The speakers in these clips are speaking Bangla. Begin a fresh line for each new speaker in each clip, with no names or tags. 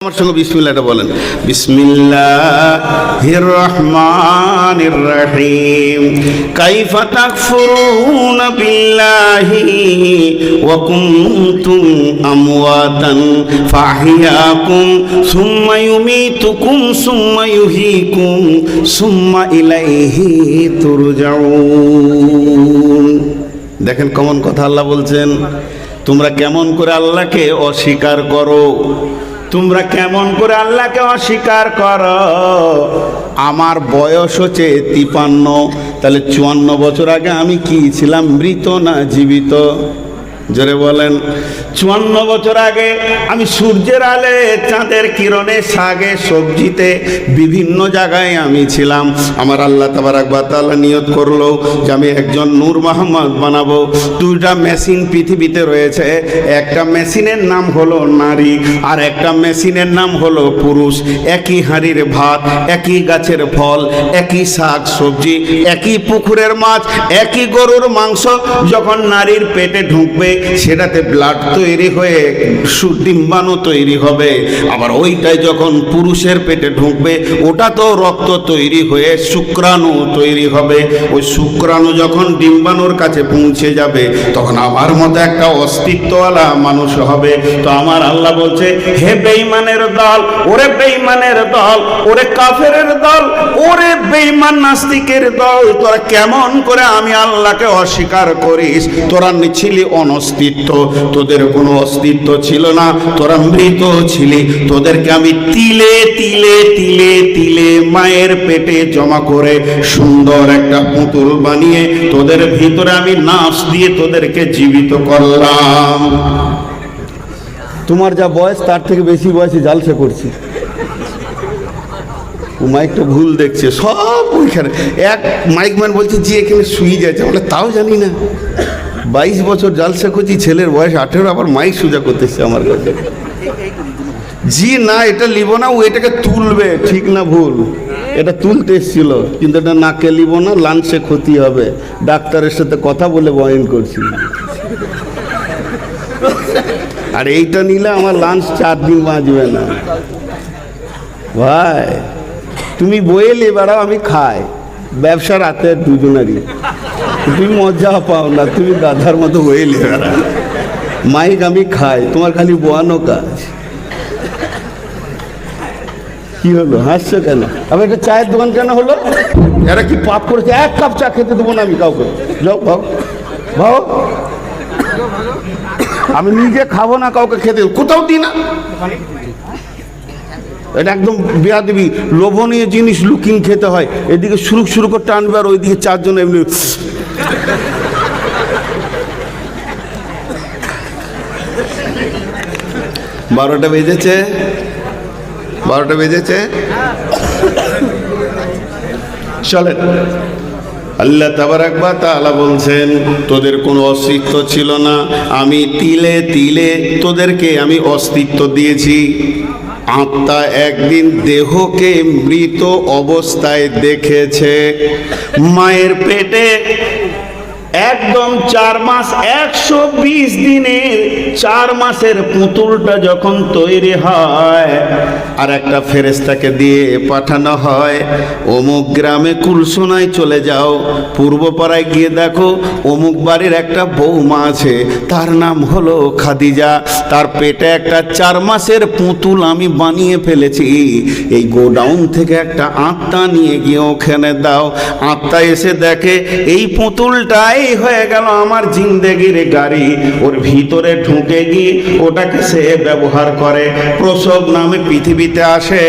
আমার সঙ্গে বিসমিল্লাহটা বলেন। বিসমিল্লাহির রহমানির রহিম। কাইফা তাকফুরুনা বিল্লাহি ওয়া কুনতুম আমওয়াতান ফাহিয়াকুম সুম্মা ইউমীতুকুম সুম্মা ইউহয়ীকুম সুম্মা ইলাইহি তুরজাউন। দেখেন কেমন কথা আল্লাহ বলছেন, তোমরা কেমন করে আল্লাহকে অস্বীকার করো, তোমরা কেমন করে আল্লাহকে অস্বীকার করো। আমার বয়স হচ্ছে 53, তাহলে 54 বছর আগে আমি কি ছিলাম, মৃত না জীবিত? জোরে বলেন। 54 বছর আগে আমি সূর্যের আলে, চাঁদের কিরণে, শাকে, সবজিতে, বিভিন্ন জায়গায় আমি ছিলাম। আমার আল্লাহ তাবারাক ওয়া তাআলা নিয়ত করলো যে আমি একজন নূর মোহাম্মদ বানাবো। 2টা মেশিন পৃথিবীতে রয়েছে, একটা মেশিনের নাম হলো নারী আর একটা মেশিনের নাম হলো পুরুষ। একই হাঁড়ির ভাত, একই গাছের ফল, একই শাক সবজি, একই পুকুরের মাছ, একই গরুর মাংস যখন নারীর পেটে ঢুকবে সেটাতে ব্লাড তৈরি হয়ে ডিম্বাণু তৈরি হবে। আবার ওইটাই যখন পুরুষের পেটে ঢুকবে ওটা তো রক্ত তৈরি হয়ে শুক্রাণু তৈরি হবে। ওই শুক্রাণু যখন ডিম্বাণুর কাছে পৌঁছে যাবে তখন আমার মতো একটা অস্তিত্বওয়ালা মানুষ হবে। তো আমার আল্লাহ বলছে, হে বেঈমানের দল, ওরে বেঈমানের দল, ওরে কাফেরের দল, ওরে বেঈমান নাস্তিকের দল, তোরা কেমন করে আমি আল্লাহকে অস্বীকার করিস? তোরা ছিলি অস্তিত্ব, তোদের কোনো অস্তিত্ব ছিল না, তোরা মৃত ছিলি। তোদেরকে আমি তিলে তিলে তিলে তিলে মায়ের পেটে জমা করে সুন্দর একটা পুতুল বানিয়ে তোদের ভিতরে আমি নাফস দিয়ে তোদেরকে জীবিত করলাম। তোমার যা বয়স তার থেকে বেশি বয়সে জালসা করছি। ও মাইকটা ভুল দেখছে, সব ওইখানে। এক মাইকম্যান বলছে জি এখানে শুয়ে যাচ্ছে, বলে তাও জানি না। 22 বছর জালসা করছি, ছেলের বয়স 18, আবার মাইক সোজা করতেছে আমার কাছে। জি না, এটা লিব না, ও এটাকে তুলবে। ঠিক না ভুল? এটা তুলতে এসেছিল, কিন্তু এটা নাকে লিব না, লাঞ্চে ক্ষতি হবে। ডাক্তারের সাথে কথা বলে বয়ান করছি। আর এইটা নিলে আমার লাঞ্চ 4 দিন বাঁচবে না। ভাই তুমি বইলে বেড়াও, আমি খাই। ব্যবসা রাতে দুজনেরই। তুমি মজা পাও না, তুমি গাধার মতো বইলে বেড়াও। মাইক আমি খাই, তোমার খালি বোয়ানো কাজ। কি হলো, হাসছো কেন? আবার একটা চায়ের দোকান কেন হলো? এরা কি পাপ করেছে? 1 কাপ চা খেতে দেবো না আমি কাউকে। যাও ভাও ভাও, আমি নিজে খাবো না, কাউকে খেতে কোথাও দিই না। এটা একদম বেয়াদবি। লোভনীয় জিনিস লুকিং খেতে হয়। এদিকে শুরু করতে আনবে আর ওইদিকে 4 জন এমনি। 12টা বেজেছে, 12টা বেজেছে। চলেন। আল্লাহ তাবারাক ওয়া তাআলা বলছেন, তোদের কোনো অস্তিত্ব ছিল না, আমি তিলে তিলে তোদেরকে আমি অস্তিত্ব দিয়েছি। আত্মা একদিন দেহকে মৃত অবস্থায় দেখেছে। মায়ের পেটে একদম 4 মাস 120 দিনের 4 মাসের পুতুলটা যখন তৈরি হয় আর একটা ফেরেশতাকে দিয়ে পাঠানো হয়, অমুক গ্রামে কুলসোনায় চলে যাও, পূর্বপাড়ায় গিয়ে দেখো অমুক বাড়ির একটা বৌমা আছে, তার নাম হলো খাদিজা, তার পেটে একটা 4 মাসের পুতুল আমি বানিয়ে ফেলেছি। এই গোডাউন থেকে একটা আত্মা নিয়ে গিয়ে ওখানে দাও। আত্মা এসে দেখে এই পুতুলটাই হয়ে গেল আমার জিন্দেগির গাড়ি। ওর ভিতরে ঢুকে গিয়ে ওটাকে সে ব্যবহার করে, প্রসব নামে পৃথিবীতে আসে।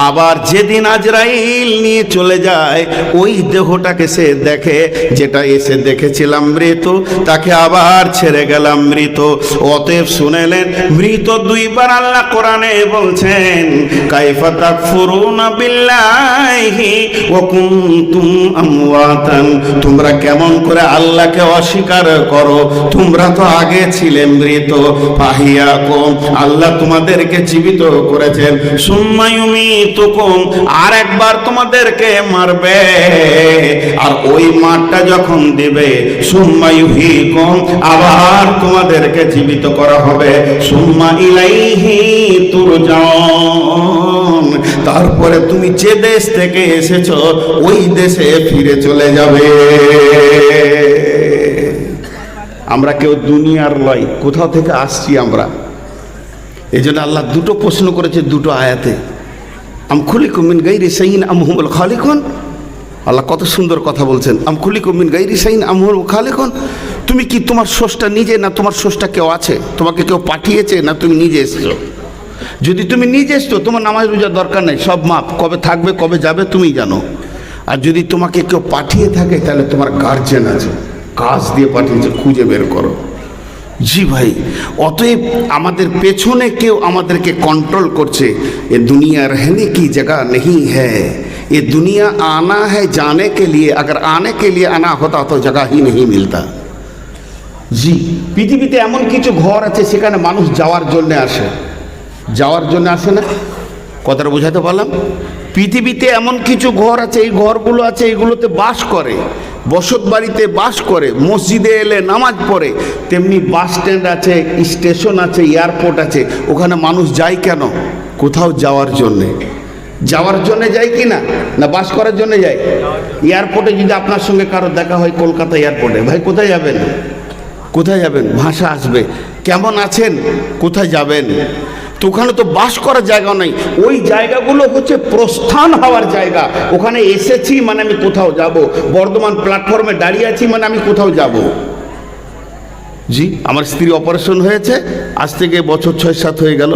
আবার যেদিন আজরাইল নিয়ে চলে যায় ওই দেহটাকে সে দেখে, যেটা এসে দেখেছিলাম মৃত, তাকে আবার ছেড়ে গেলাম মৃত। অতএব শুনেলেন, মৃত 2 বার আল্লাহ কোরআনে বলছেন, কাইফা তাকফুরুনা বিল্লাহি ওয়া কুনতুম আমওয়াতান, তোমরা কেমন করে আল্লাহ আল্লাহকে অস্বীকার করো, তোমরা তো আগে ছিলে মৃত, ফাহিয়াকুম, আল্লাহ তোমাদেরকে জীবিত করেছেন, সুম্মা ইউমিতুকুম, আর একবার তোমাদেরকে মারবে, আর ওই মারটা যখন দিবে, সুম্মা ইউহয়িকুম, আবার তোমাদেরকে জীবিত করা হবে, সুম্মা ইলাইহি তুরজাউন, তারপরে তুমি যে দেশ থেকে এসেছো ওই দেশে ফিরে চলে যাবে। আমরা কেউ দুনিয়ার লয়, কোথাও থেকে আসছি আমরা। এই জন্য আল্লাহ দুটো প্রশ্ন করেছে দুটো আয়াতে, আম খুলিকুম মিন গায়রি শাইইন আম হুমুল খালিকুন। আল্লাহ কত সুন্দর কথা বলছেন, আম খুলিকুম মিন গায়রি শাইইন আম হুমুল খালিকুন। তুমি কি তোমার স্রষ্টা নিজে, না তোমার স্রষ্টা কেউ আছে, তোমাকে কেউ পাঠিয়েছে, না তুমি নিজে এসেছো? যদি তুমি নিজে এসছো তোমার নামাজ রোজার দরকার নেই, সব মাপ, কবে থাকবে কবে যাবে তুমি জানো। আর যদি তোমাকে কেউ পাঠিয়ে থাকে তাহলে তোমার গার্জেন আছে, কাজ দিয়ে পাঠিয়েছে, খুঁজে বের করো। জি ভাই, অতএব আমাদের পেছনে কেউ আমাদেরকে কন্ট্রোল করছে। এ দুনিয়া रहने की जगह नहीं है, ये दुनिया आना है जाने के लिए, अगर आने के लिए आना होता तो जगह ही नहीं मिलता। জি, পৃথিবীতে এমন কিছু ঘর আছে সেখানে মানুষ যাওয়ার জন্য আসে, যাওয়ার জন্য আসে না, কথাটা বোঝাতে পারলাম? পৃথিবীতে এমন কিছু ঘর আছে, এই ঘরগুলো আছে, এগুলোতে বাস করে, বসত বাড়িতে বাস করে, মসজিদে এলে নামাজ পড়ে। তেমনি বাস স্ট্যান্ড আছে, স্টেশন আছে, এয়ারপোর্ট আছে, ওখানে মানুষ যায় কেন? কোথাও যাওয়ার জন্যে। যাওয়ার জন্যে যায় কি না, না বাস করার জন্য যায়? এয়ারপোর্টে যদি আপনার সঙ্গে কারো দেখা হয় কলকাতা এয়ারপোর্টে, ভাই কোথায় যাবেন? কোথায় যাবেন? ভাষা আসবে, কেমন আছেন, কোথায় যাবেন? তো ওখানে তো বাস করার জায়গা নেই, ওই জায়গাগুলো হচ্ছে প্রস্থান হওয়ার জায়গা। ওখানে এসেছি মানে আমি কোথাও যাব, বর্ধমান প্ল্যাটফর্মে দাঁড়িয়ে আছি মানে আমি কোথাও যাব। জি, আমার স্ত্রী অপারেশন হয়েছে, আজ থেকে বছর 6-7 হয়ে গেল,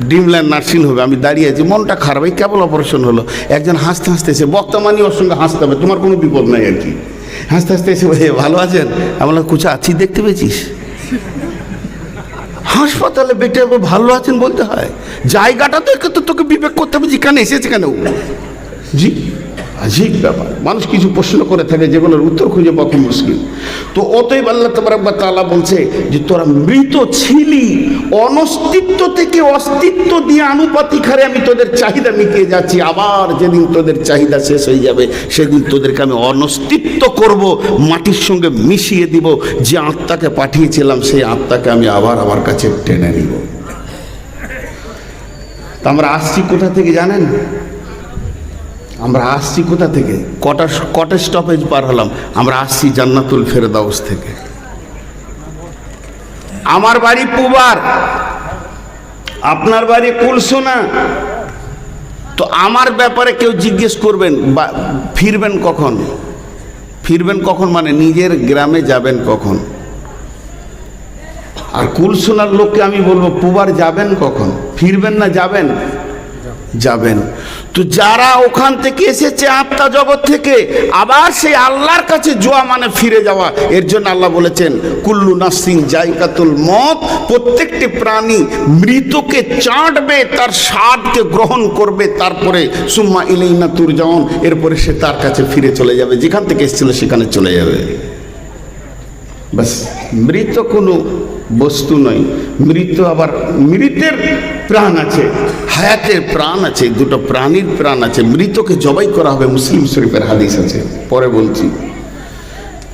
ড্রিমল্যান্ড নার্সিং হোমে আমি দাঁড়িয়ে আছি, মনটা খারাপ, এই কেবল অপারেশন হলো। একজন হাসতে হাসতে এসে, বর্তমানই ওর সঙ্গে হাসতে হবে, তোমার কোনো বিপদ নাই আর কি। হাসতে হাসতে এসে বলে, ভালো আছেন? আমি বললাম, কুচা আছি, দেখতে পেয়েছিস? হাসপাতালে বেটে ভালো আছেন বলতে হয়, জায়গাটা দেখে তো তোকে বিবেক করতে হবে, যেখানে এসেছে কেন। জি, আজীব ব্যাপার। মানুষ কিছু প্রশ্ন করে থাকে যেগুলোর উত্তর খুঁজে পাওয়া খুব মুশকিল। তো অতএব আল্লাহ তাবারক ওয়া তাআলা বলছে যে তোরা মৃত ছিলি, অনস্তিত্ব থেকে অস্তিত্ব দিয়ে আনুপাতিক হারে আমি তোদের চাহিদা মিটিয়ে যাচ্ছি। আবার যেদিন তোদের চাহিদা শেষ হয়ে যাবে সেদিন তোদেরকে আমি অনস্তিত্ব করব, মাটির সঙ্গে মিশিয়ে দিব। যে আত্মাকে পাঠিয়েছিলাম সেই আত্মাকে আমি আবার আমার কাছে টেনে নিব। তা আমরা আসছি কোথা থেকে জানেন? আমরা আসছি কোথা থেকে? কটা স্টপেজ পার হলাম? আমরা আসছি জান্নাতুল ফেরদাউস থেকে। আমার বাড়ি পুবার, আপনার বাড়ি কুলসোনা। তো আমার ব্যাপারে কেউ জিজ্ঞেস করবেন ফিরবেন কখন? ফিরবেন কখন মানে নিজের গ্রামে যাবেন কখন? আর কুলসোনার লোককে আমি বলবো পুবার যাবেন কখন? ফিরবেন না যাবেন? যাবেন। তো যারা ওখান থেকে এসেছে আত্মা জগৎ থেকে, আবার সেই আল্লাহর কাছে যাওয়া মানে ফিরে যাওয়া। এর জন্য আল্লাহ বলেছেন কুল্লু নাফসিন যায়কাতুল মউত, প্রত্যেকটি প্রাণী মৃতকে চাটবে, তার স্বাদকে গ্রহণ করবে, তারপরে সুম্মা ইলাইনা তুরজাউন, এরপরে সে তার কাছে ফিরে চলে যাবে, যেখান থেকে এসেছিল সেখানে চলে যাবে। বাস, মৃত কোনো বস্তু নয়। মৃত আবার মৃতের প্রাণ আছে, হায়াতের প্রাণ আছে, দুটো প্রাণীর প্রাণ আছে। মৃতকে জবাই করা হবে, মুসলিম শরীফের হাদিস আছে, পরে বলছি।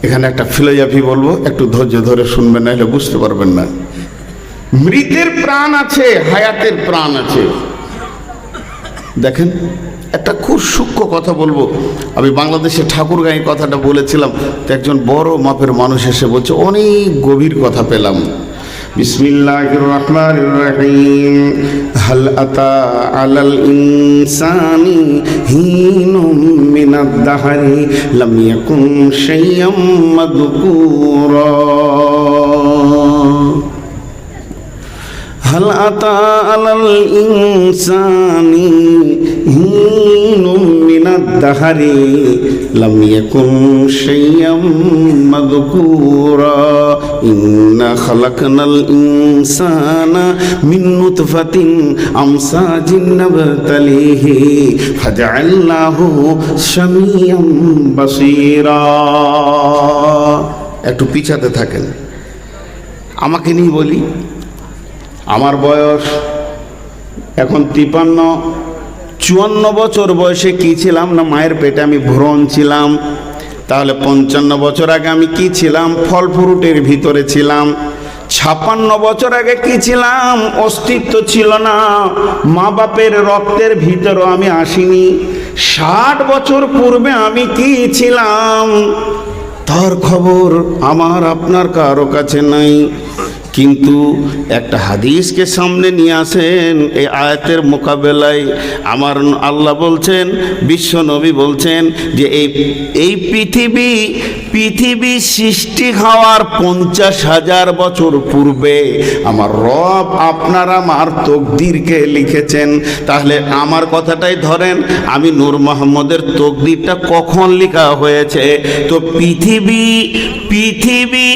এখানে একটা ফিলোসফি বলবো, একটু ধৈর্য ধরে শুনবেন, নাহলে বুঝতে পারবেন না। মৃতের প্রাণ আছে, হায়াতের প্রাণ আছে। দেখেন, একটা খুব সূক্ষ্ম কথা বলবো। আমি বাংলাদেশে ঠাকুরগাঁয়ে কথাটা বলেছিলাম, তো একজন বড় মাপের মানুষ এসে বলছে, অনেক গভীর কথা পেলাম। বিসমিল্লাহির রহমানির রহিম। হাল আতা আলাল ইনসানি হিনুম মিনাদ দাহরি লাম ইয়াকুন শাইয়্যাম মাযকুরা। হাল আতা আলাল ইনসানি হিনুম মিনাদ দাহরি লাম ইয়াকুন শাইয়্যাম মাযকুরা। ইন্না খালাকনাল ইনসানা মিন নুতফাতিন আমসাজিন নাবতালিহি ফাজআলনাহু সামিয়াম বাসীরা। একটু পিছাতে থাকেন। আমাকে নিয়ে বলি, আমার বয়স এখন 53-54 বছর বয়সে কি ছিলাম না, মায়ের পেটে আমি ভ্রণ ছিলাম। তাহলে 55 বছর আগে আমি কি ছিলাম? ফল ফ্রুটের ভিতরে ছিলাম। 56 বছর আগে কি ছিলাম? অস্তিত্ব ছিল না, মা বাপের রক্তের ভিতরে আমি আসিনি। 60 বছর পূর্বে আমি কি ছিলাম তার খবর আমার আপনার কারো কাছে নাই। কিন্তু একটা হাদিসকে সামনে নিয়ে আসেন, এই আয়াতের মোকাবেলায় আমার আল্লাহ বলছেন, বিশ্ব নবী বলছেন যে এই পৃথিবী সৃষ্টি হওয়ার 50,000 বছর পূর্বে আমার রব আপনার আমার তকদিরকে লিখেছেন। তাহলে আমার কথাটাই ধরেন, আমি নূর মোহাম্মদের তকদিরটা কখন লেখা হয়েছে? তো পৃথিবী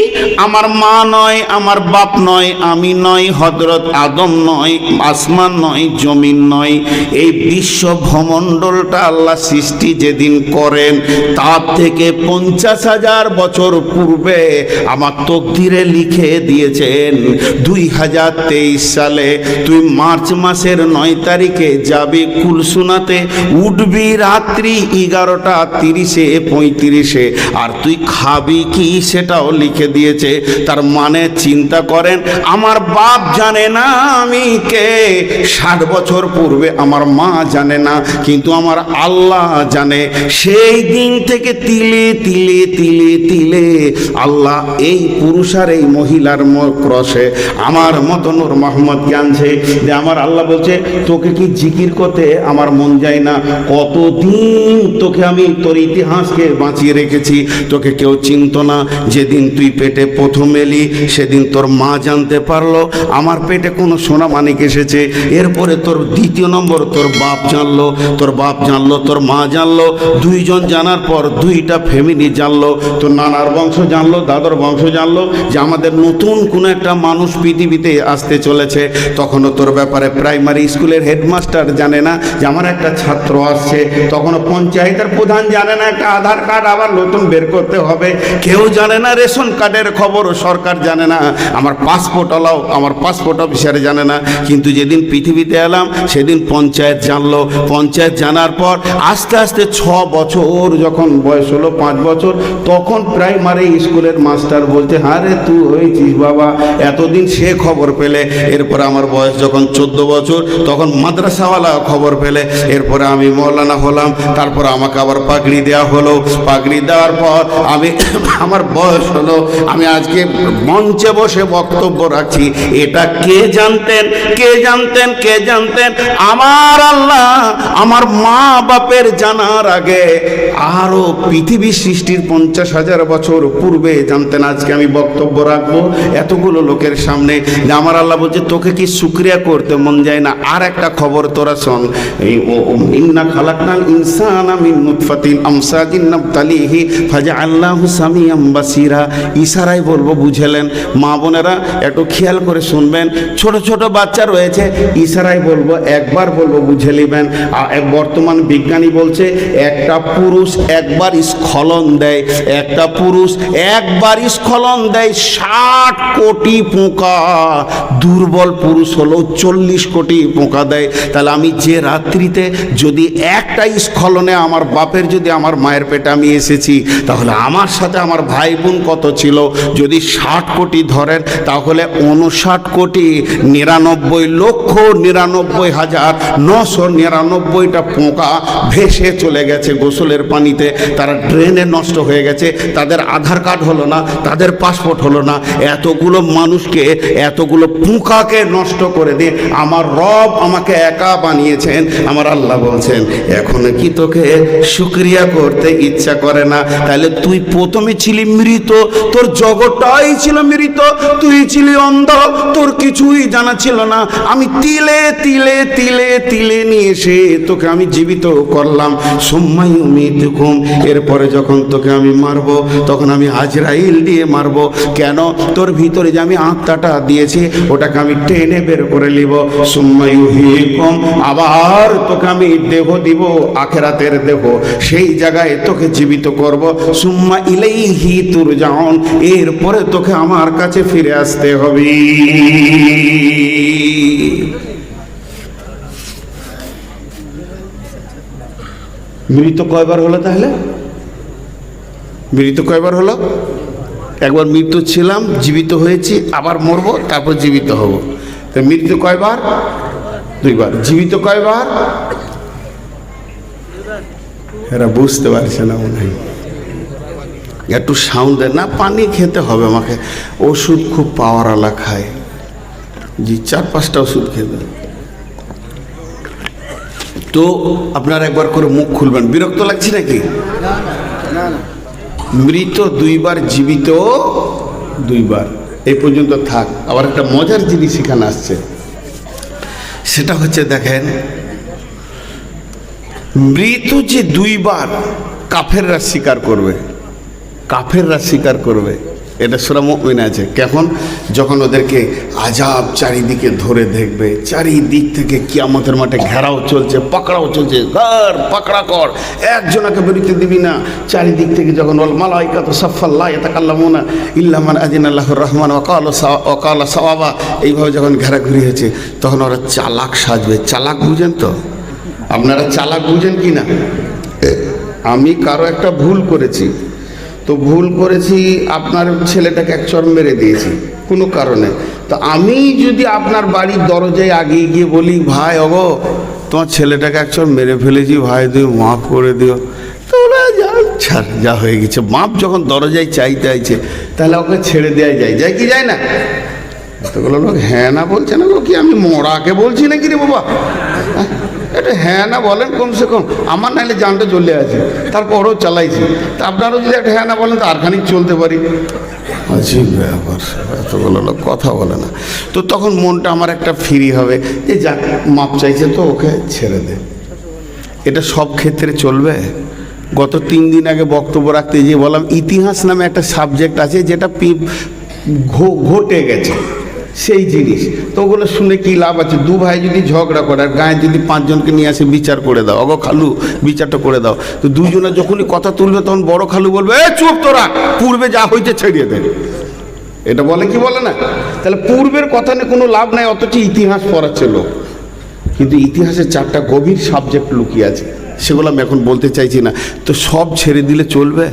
আমার মা নয়, আমার বাপ নয়, আমি নয়, হযরত আদম নয়, আসমান নয়, জমিন নয়, এই বিশ্ব ভূমণ্ডলটা আল্লাহ সৃষ্টি যেদিন করেন তার থেকে 50,000 বছর পূর্বে আমার তকদিরে লিখে দিয়েছেন 2023 সালে তুই মার্চ মাসের 9 তারিখে যাবি কুলসুনাতে, উঠবি রাত্রি 11:30-35, আর তুই খাবি কি সেটাও লিখে দিয়েছে। তার মানে চিন্তা করেন, আমার বাপ জানে না আমি কে, 60 বছর পূর্বে আমার মা জানে না, কিন্তু আমার আল্লাহ জানে। সেই দিন থেকে তিলে তিলে তিলে তিলে আল্লাহ এই পুরুষ আর এই মহিলার ক্রসে আমার মতো নূর মোহাম্মদকে আনছে। যে আমার আল্লাহ বলছে, তোকে কি জিকির করতে আমার মন যায় না? কতদিন তোকে আমি তোর ইতিহাসকে বাঁচিয়ে রেখেছি, তোকে কেউ চিনত না। যেদিন তুই পেটে প্রথম এলি সেদিন তোর মা জানতে পারলো আমার পেটে কোনো সোনা মানিক এসেছে। এরপরে তোর দ্বিতীয় নম্বর তোর বাপ জানলো, তোর বাপ জানলো, তোর মা জানলো। দুইজন জানার পর দুইটা ফ্যামিলি জানলো, তোর নানার বংশ জানলো, দাদার বংশ জানলো যে আমাদের নতুন কোনো একটা মানুষ পৃথিবীতে আসতে চলেছে। তখনও তোর ব্যাপারে প্রাইমারি স্কুলের হেডমাস্টার জানে না যে আমার একটা ছাত্র আসছে। তখনও পঞ্চায়েতের প্রধান জানে না একটা আধার কার্ড আবার নতুন বের করতে হবে। কেউ জানে না রেশন কার্ডের খবর, সরকার জানে না, আমার পাসপোর্ট আলাও আমার পাসপোর্ট অফিসারে জানে না। কিন্তু যেদিন পৃথিবীতে এলাম সেদিন পঞ্চায়েত জানলো। পঞ্চায়েত জানার পর আস্তে আস্তে 6 বছর যখন বয়স হলো, 5 বছর, তখন প্রাইমারি স্কুলের মাস্টার বলছে, হ্যাঁ রে তুই হয়েছিস বাবা, এতদিন সে খবর পেলে। এরপরে আমার বয়স যখন 14 বছর তখন মাদ্রাসাওয়ালা খবর পেলে। এরপরে আমি মৌলানা হলাম, তারপর আমাকে আবার পাগড়ি দেওয়া হলো। পাগড়ি দেওয়ার পর আমি আমার বয়স হলো, আমি আজকে মঞ্চে বসে বক্তব্য রাখছি। এটা কে জানতেন? কে জানতেন? কে জানতেন? আমার আল্লাহ আমার মা বাপের জানার আগে আরো পৃথিবী সৃষ্টির 50,000 বছর পূর্বে জানতেন। আজকে আমি বক্তব্য রাখবো এতগুলো লোকের সামনে। আমার আল্লাহ বলছে, তোকে কি শুকরিয়া করতে মন যায় না? আর একটা খবর তোরা শোন, ইন্না খালাকনাল ইনসানা মিন নুতফাতিন আমসাজিন নাবতালিহি ফাজআলনাহু সামিয়াম বাসীরা। ইশারায় বলবো, বুঝলেন? মা বোনেরা একটু খেয়াল করে শুনবেন, ছোট ছোট বাচ্চা রয়েছে, ইশারায় বলবো, একবার বলবো বুঝে নেবেন। বর্তমান বিজ্ঞানী বলছে একটা পুরুষ একবার স্খলন দেয়, একটা পুরুষ একবার স্খলন দেয় 60 কোটি পোকা। দুর্বল পুরুষ হলেও 40 কোটি পোকা দেয়। তাহলে আমি যে রাত্রিতে যদি একটা স্খলনে আমার বাপের যদি আমার মায়ের পেটে আমি এসেছি, তাহলে আমার সাথে আমার ভাই বোন কত ছিল? যদি 60 কোটি ধরেন তাহলে 59,99,999টা পোকা ভেসে চলে গেছে গোসলের পানিতে। তারা ড্রেনে নষ্ট হয়ে গেছে, তাদের আধার কার্ড হলো না, তাদের পাসপোর্ট হলো না। এতগুলো মানুষকে, এতগুলো পোকাকে নষ্ট করে দিয়ে আমার রব আমাকে একা বানিয়েছেন। আমার আল্লাহ বলছেন, এখন কি তোকে শুকরিয়া করতে ইচ্ছা করে না? তাহলে তুই প্রথমে ছিলি মৃত, তোর জগৎটাই ছিল মৃত, তুই তুই ছিলি অন্ধ, তোর কিছুই জানা ছিল না, আমি তিলে তিলে তিলে তিলে নিয়ে এসে তোকে আমি জীবিত করলাম। সুম্মা ইউমীতুকুম, এরপরে যখন তোকে আমি মারবো তখন আমি আজরাইল দিয়ে মারবো। কেন? তোর ভিতরে যে আমি আত্মাটা দিয়েছি ওটাকে আমি টেনে বের করে নিব। সুম্মা ইউহয়িকুম, আবার তোকে আমি দেহ দিব, আখিরাতের দেহ, সেই জায়গায় তোকে জীবিত করব। সুম্মা ইলাইহি তুরজাউন, এরপরে তোকে আমার কাছে ফিরে আসতে হবে। মৃত কয়বার হলো তাহলে? মৃত কয়বার হলো? একবার মৃত্যু ছিলাম, জীবিত হয়েছি, আবার মরবো, তারপর জীবিত হব। তো মৃত্যু কয়বার? দুইবার। জীবিত কয়বার? এরা বুঝতে পারছে না মনে হয়। একটু সাউন্ড দেয় না, পানি খেতে হবে আমাকে, ওষুধ খুব পাওয়ারওয়ালা খায়, জি 4-5টা ওষুধ খেতে। তো আপনারা একবার করে মুখ খুলবেন, বিরক্ত লাগছে নাকি? মৃত দুইবার, জীবিত দুইবার, এই পর্যন্ত থাক। আবার একটা মজার জিনিস এখানে আসছে, সেটা হচ্ছে দেখেন, মৃত যে দুইবার কাফেররা স্বীকার করবে, কাফেররা স্বীকার করবে, এটা সূরা মুমিন আছে। কেমন? যখন ওদেরকে আযাব চারিদিকে ধরে দেখবে, চারিদিক থেকে কিয়ামতের মাঠে ঘেরাও চলছে, পাকড়াও চলছে, ঘর পাকড়া কর, একজনকে বেরোতে দিবি না। চারিদিক থেকে যখন ওয়াল মালাইকাতু সাফফান লা ইয়াতাকাল্লামুনা ইল্লা মান আযিনা লাহুর রহমান ওয়া ক্বালা সাওয়াবা, এইভাবে যখন ঘেরাঘুরি হয়েছে তখন ওরা চালাক সাজবে। চালাক বুঝেন তো? আপনারা চালাক বুঝেন কি না? আমি কারো একটা ভুল করেছি, তো ভুল করেছি, আপনার ছেলেটাকে এক চড় মেরে দিয়েছি কোনো কারণে, তো আমি যদি আপনার বাড়ির দরজায় আগিয়ে গিয়ে বলি, ভাই ওগো তোমার ছেলেটাকে এক চড় মেরে ফেলেছি, ভাই তুমি মাফ করে দিও, তো ওরা যা হয়ে গেছে, মাপ যখন দরজায় চাইতে আইছে তাহলে ওকে ছেড়ে দেওয়া যায় কি যায় না? এতগুলো লোক হ্যাঁ না বলছে না, কি আমি মরাকে বলছি নাকি রে বাবা? এটা হ্যাঁ না বলেন কমসে কম, আমার নাহলে জানটা চলে আছে, তারপরও চালাইছি। তা আপনারও যদি একটা হ্যাঁ না বলেন তো আর খানিক চলতে পারি। আজীব ব্যাপার, এতগুলো লোক কথা বলে না। তো তখন মনটা আমার একটা ফ্রি হবে যে যাক, মাপ চাইছে তো ওকে ছেড়ে দে। এটা সব ক্ষেত্রে চলবে? গত 3 দিন আগে বক্তব্য রাখতে গিয়ে বললাম, ইতিহাস নামে একটা সাবজেক্ট আছে যেটা ঘটে গেছে সেই জিনিস, তো ওগুলো শুনে কি লাভ আছে? 2 ভাই যদি ঝগড়া করে আর গায়ে যদি 5 জনকে নিয়ে আসে বিচার করে দাও, অগো খালু বিচারটা করে দাও, তো 2 জনে যখনই কথা তুলবে তখন বড় খালু বলবে, এ চুপ তোরা, পূর্বে যা হইতে ছেড়িয়ে দেন। এটা বলে কি বলে না? তাহলে পূর্বের কথা নিয়ে কোনো লাভ নাই, অথচ ইতিহাস পড়াচ্ছে লোক। কিন্তু ইতিহাসে 4টা গভীর সাবজেক্ট লুকিয়ে আছে, সেগুলো আমি এখন বলতে চাইছি না। তো সব ছেড়ে দিলে চলবে?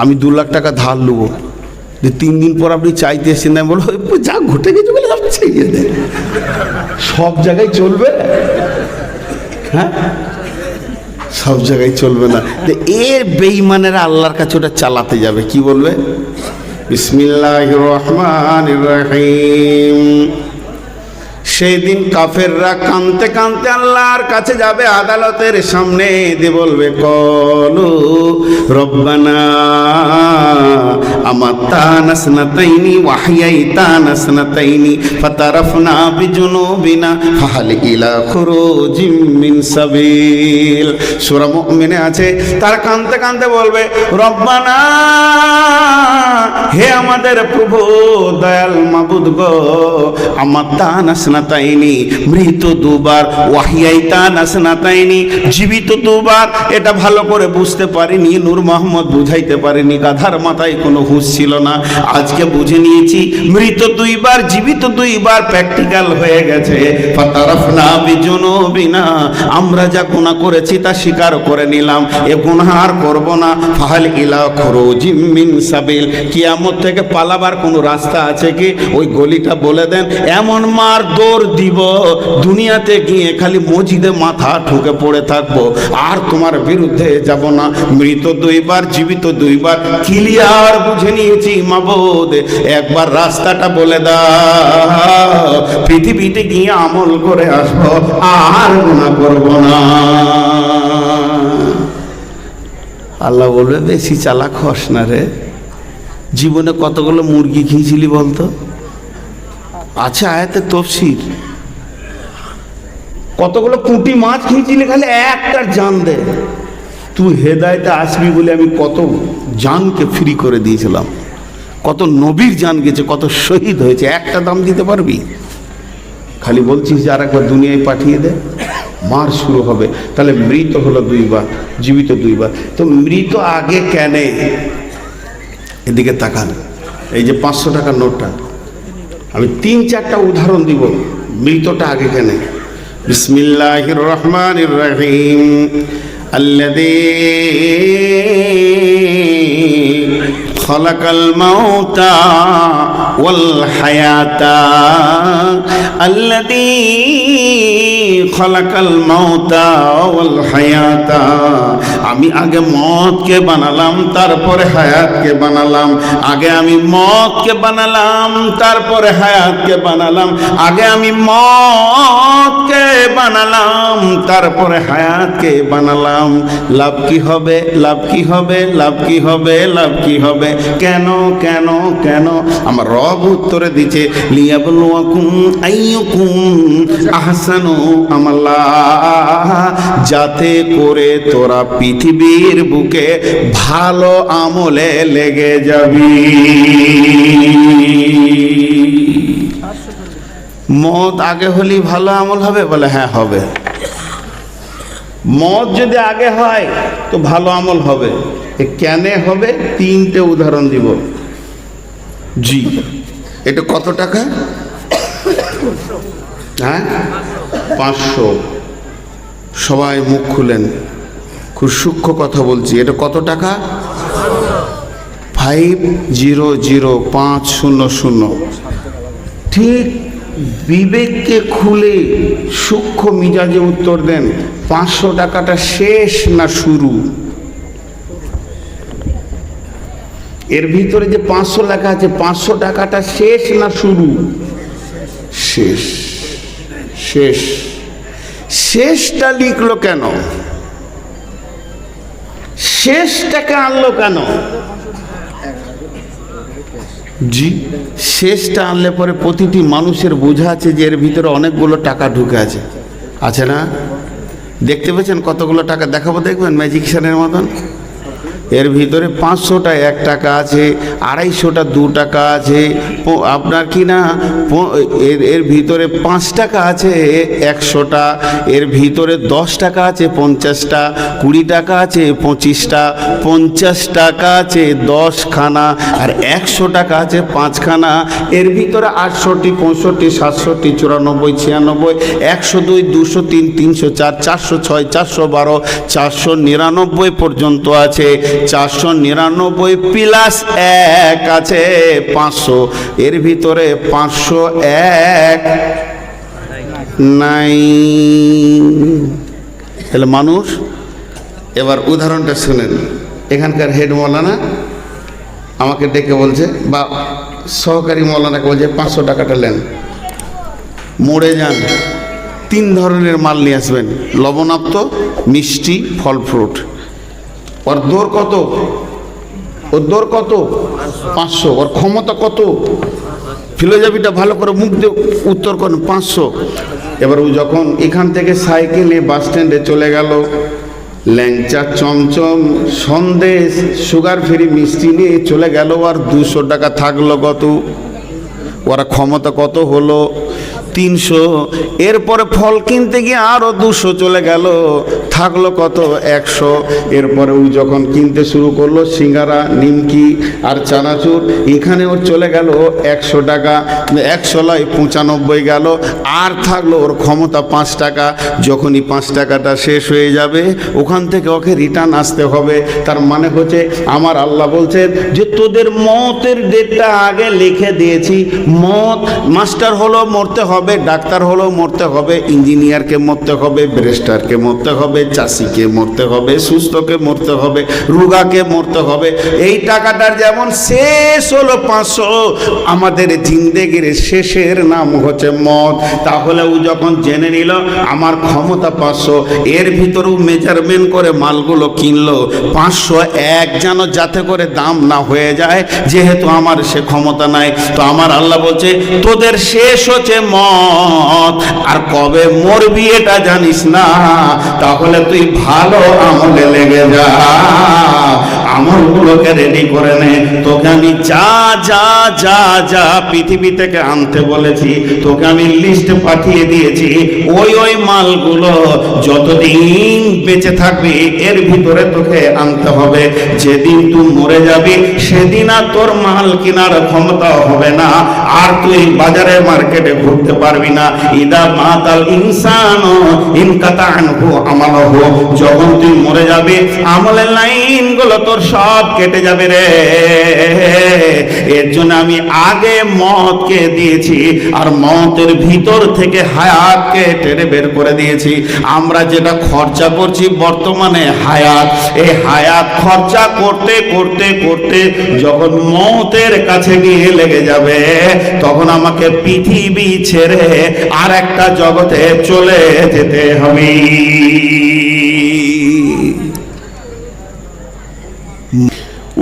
আমি 2 লাখ টাকা ধার নেবো, যে 3 দিন পর আপনি চাইতে এসেছেন, না বলো যা ঘটে গেছে বলে আপনি চাইয়ে দেন, সব জায়গায় চলবে? হ্যাঁ, সব জায়গায় চলবে না। এর বেঈমানেরা আল্লাহর কাছে ওটা চালাতে যাবে, কি বলবে? বিসমিল্লাহির রহমানির রহিম। সেই দিন কাফেররা কাঁদতে কাঁদতে আল্লাহর কাছে যাবে, আদালতের সামনে দিয়ে বলবে, কলু রব্বানা আমাত্তানা সানাতাইনি ওয়া আহইয়াইতানা সানাতাইনি ফাতারাফনা বিজুনুবিনা ফাহাল ইলা খুরুজিম মিন সাবিল। সূরা মুমিনে আছে, তারা কাঁদতে কাঁদতে বলবে, রব্বানা, হে আমাদের প্রভু দয়াল মাবুদ গো, আমাত্তানা সানাতাইনি, মৃত 2বার, ওয়াহিয়াইতানা সানাতাইনি, জীবিত 2বার। এটা ভালো করে বুঝতে পারিনি, নূর মোহাম্মদ বুঝাইতে পারিনি, গাধার মাথায় কোনো হুঁশ ছিল না। আজকে বুঝে নিয়েছি, মৃত 2বার, জীবিত 2বার, প্র্যাকটিক্যাল হয়ে গেছে। ফাতারাফনা বিজুনুবিনা, আমরা যা গুনাহ করেছি তা স্বীকার করে নিলাম, এ গুনাহ আর করব না। ফাহাল ইলা খুরুজিম মিন সাবিল, কিয়ামত থেকে পালাবার কোনো রাস্তা আছে কি? ওই গলিটা বলে দেন, এমন মার দৌড় দিব দুনিয়াতে গিয়ে খালি মসজিদে মাথা ঠুকে পড়ে থাকবো, আর তোমার বিরুদ্ধে যাব না। মৃত 2বার, জীবিত 2বার, ক্লিয়ার বুঝে নিয়েছি মাবুদ, একবার রাস্তাটা বলে দাও, পৃথিবীতে গিয়ে আমল করে আসবো, আর গুনাহ করব না। আল্লাহ বলবে, বেশি চালাক হস না রে, জীবনে কতগুলো মুরগি খেয়েছিলি বলতো? আছে আয়াতে তফসির। কতগুলো পুঁটি মাছ খেয়েছিলে, খালি একটা জান দে। তুই হেদায়েতে আসবি বলে আমি কত জানকে ফ্রি করে দিয়েছিলাম, কত নবীর জান গেছে, কত শহীদ হয়েছে, একটা দাম দিতে পারবি? খালি বলছিস যে আর একবার দুনিয়ায় পাঠিয়ে দে, মার শুরু হবে। তাহলে মৃত হলো দুইবার, জীবিত দুইবার। তো মৃত আগে কেন? এদিকে তাকান, এই যে 500 টাকার নোটটা, আমি 3-4টা উদাহরণ দিব। মৃতটা আগে কেন? বিসমিল্লাহির রহমানির রহিম। আল্লাযী খলাকাল মাউতা ওয়াল হায়াতা, আল্লাযী খলাকাল মাউতা ওয়াল হায়াতা। আমি আগে মওতকে বানালাম, তারপরে হায়াতকে বানালাম। আগে আমি মওতকে বানালাম, তারপরে হায়াতকে বানালাম। আগে আমি মওতকে বানালাম, তারপরে হায়াতকে বানালাম। লাভ কি হবে? লাভ কি হবে? লাভ কি হবে? লাভ কি হবে? কেন কেন কেন? আমার রব উত্তরে দিচ্ছে, লিয়াবলুয়াকুম আইয়ুকুম আহসানু আমালা, যাতে করে তোরা পৃথিবীর বুকে ভালো আমলে লেগে যাবি। মত আগে হলেই ভালো আমল হবে? বলে হ্যাঁ হবে। মত যদি আগে হয় তো ভালো আমল হবে। কেন হবে? 3টে উদাহরণ দিব। জি, এটা কত টাকা? হ্যাঁ, 500। সবাই মুখ খুলেন, খুব সূক্ষ্ম কথা বলছি। এটা কত টাকা? 500500। ঠিক বিবেককে খুলে সূক্ষ্ম মিজাজে উত্তর দেন, 500 টাকাটা শেষ না শুরু? এর ভিতরে যে 500 লেখা আছে, 500 টাকাটা শেষ না শুরু? শেষ। শেষ। শেষটা লিখলো কেন? শেষটাকে আনলো কেন? জি, শেষটা আনলে পরে প্রতিটি মানুষের বোঝা আছে যে এর ভিতরে অনেকগুলো টাকা ঢুকে আছে। আছে না? দেখতে পেয়েছেন কতগুলো টাকা? দেখাবো, দেখবেন ম্যাজিকশানের মতন। এর ভিতরে 500টা 1 টাকা আছে, 250টা 2 টাকা আছে, আপনার কি না এর ভিতরে 5 টাকা আছে 100টা, এর ভিতরে 10 টাকা আছে 50টা, 20 টাকা আছে 25টা, 50 টাকা আছে 10 খানা, আর 100 টাকা আছে 5 খানা। এর ভিতরে 68, 65, 67, 94, 96, 102, 203, 304, 406, 412, 499 পর্যন্ত আছে। 499 প্লাস 1 আছে 500। এর ভিতরে 501 নাই। তাহলে মানুষ, এবার উদাহরণটা শুনেন। এখানকার হেড মৌলানা আমাকে ডেকে বলছে, বা সহকারী মৌলানাকে বলছে 500 টাকাটা নেন, মোড়ে যান, 3 ধরনের মাল নিয়ে আসবেন, লবণাক্ত, মিষ্টি, ফল ফ্রুট। ওর দর কত? ওর দর কত? 500। ওর ক্ষমতা কত? ফিলোজফিটা ভালো করে মুখ দিয়ে উত্তর করেন, 500। এবার ও যখন এখান থেকে সাইকেলে বাস স্ট্যান্ডে চলে গেল, ল্যাংচা, চমচম, সন্দেশ, সুগার ফ্রি মিষ্টি নিয়ে চলে গেল, আর 200 টাকা থাকলো কত? ওরা ক্ষমতা কত হলো? 300। এরপরে ফল কিনতে গিয়ে আরো 200 চলে গেল, থাকলো কত? 100। এরপরে ও যখন কিনতে শুরু করলো সিঙ্গারা, নিমকি আর চানাচুর, এখানে ওর চলে গেল 100 টাকা। 100 নয়, 95 গেল, আর থাকলো ওর ক্ষমতা 5 টাকা। যখনই 5 টাকাটা শেষ হয়ে যাবে, ওখান থেকে ওকে রিটার্ন আসতে হবে। তার মানে হচ্ছে আমার আল্লাহ বলছেন যে তোদের মতের ডেটটা আগে লিখে দিয়েছি। মত মাস্টার হলো, মরতে হবে। হবে, ডাক্তার হলেও মরতে হবে, ইঞ্জিনিয়ারকে মরতে হবে, ব্যারিস্টারকে মরতে হবে, চাষিকে মরতে হবে, সুস্থকে মরতে হবে, রোগাকে মরতে হবে। এই টাকাটার যেমন শেষ হলো 500, আমাদের জিন্দেগির শেষের নাম হচ্ছে মত। তাহলে ও যখন জেনে নিল আমার ক্ষমতা 500, এর ভিতরেও মেজারমেন্ট করে মালগুলো কিনলো 501 যেন যাতে করে দাম না হয়ে যায়, যেহেতু আমার সে ক্ষমতা নাই। তো আমার আল্লাহ বলছে তোদের শেষ হচ্ছে মত, আর কবে মরবি এটা জানিস না, তাহলে তুই ভালো আমলে লেগে যা, আমলগুলোকে রেডি করে নে। তোকে আমি যা যা যা যা পৃথিবী থেকে আনতে বলেছি, তোকে আমি লিস্ট পাঠিয়ে দিয়েছি। ওই মালগুলো যতদিন বেঁচে থাকবি এর ভিতরে তোকে আনতে হবে। যেদিন তুই মরে যাবি সেদিন আর তোর মাল কেনার ক্ষমতা হবে না, আর তুই বাজারে মার্কেটে ঘুরতে পারবি না। ইদা মাতাল ইনসানু ইনকাতা আনহু আমালহু, যখন তুই মরে যাবি আমলের লাইনগুলো তোর সব কেটে যাবে রে। এর জন্য আমি আগে মতকে দিয়েছি, আর মতের ভিতর থেকে হায়াতকে টেনে বের করে দিয়েছি। আমরা যেটা খরচা করছি বর্তমানে হায়াত, এই হায়াত খরচা করতে করতে করতে যখন মতের কাছে গিয়ে লেগে যাবে, তখন আমাকে পৃথিবী ছেড়ে আর একটা জগতে চলে যেতে হবে।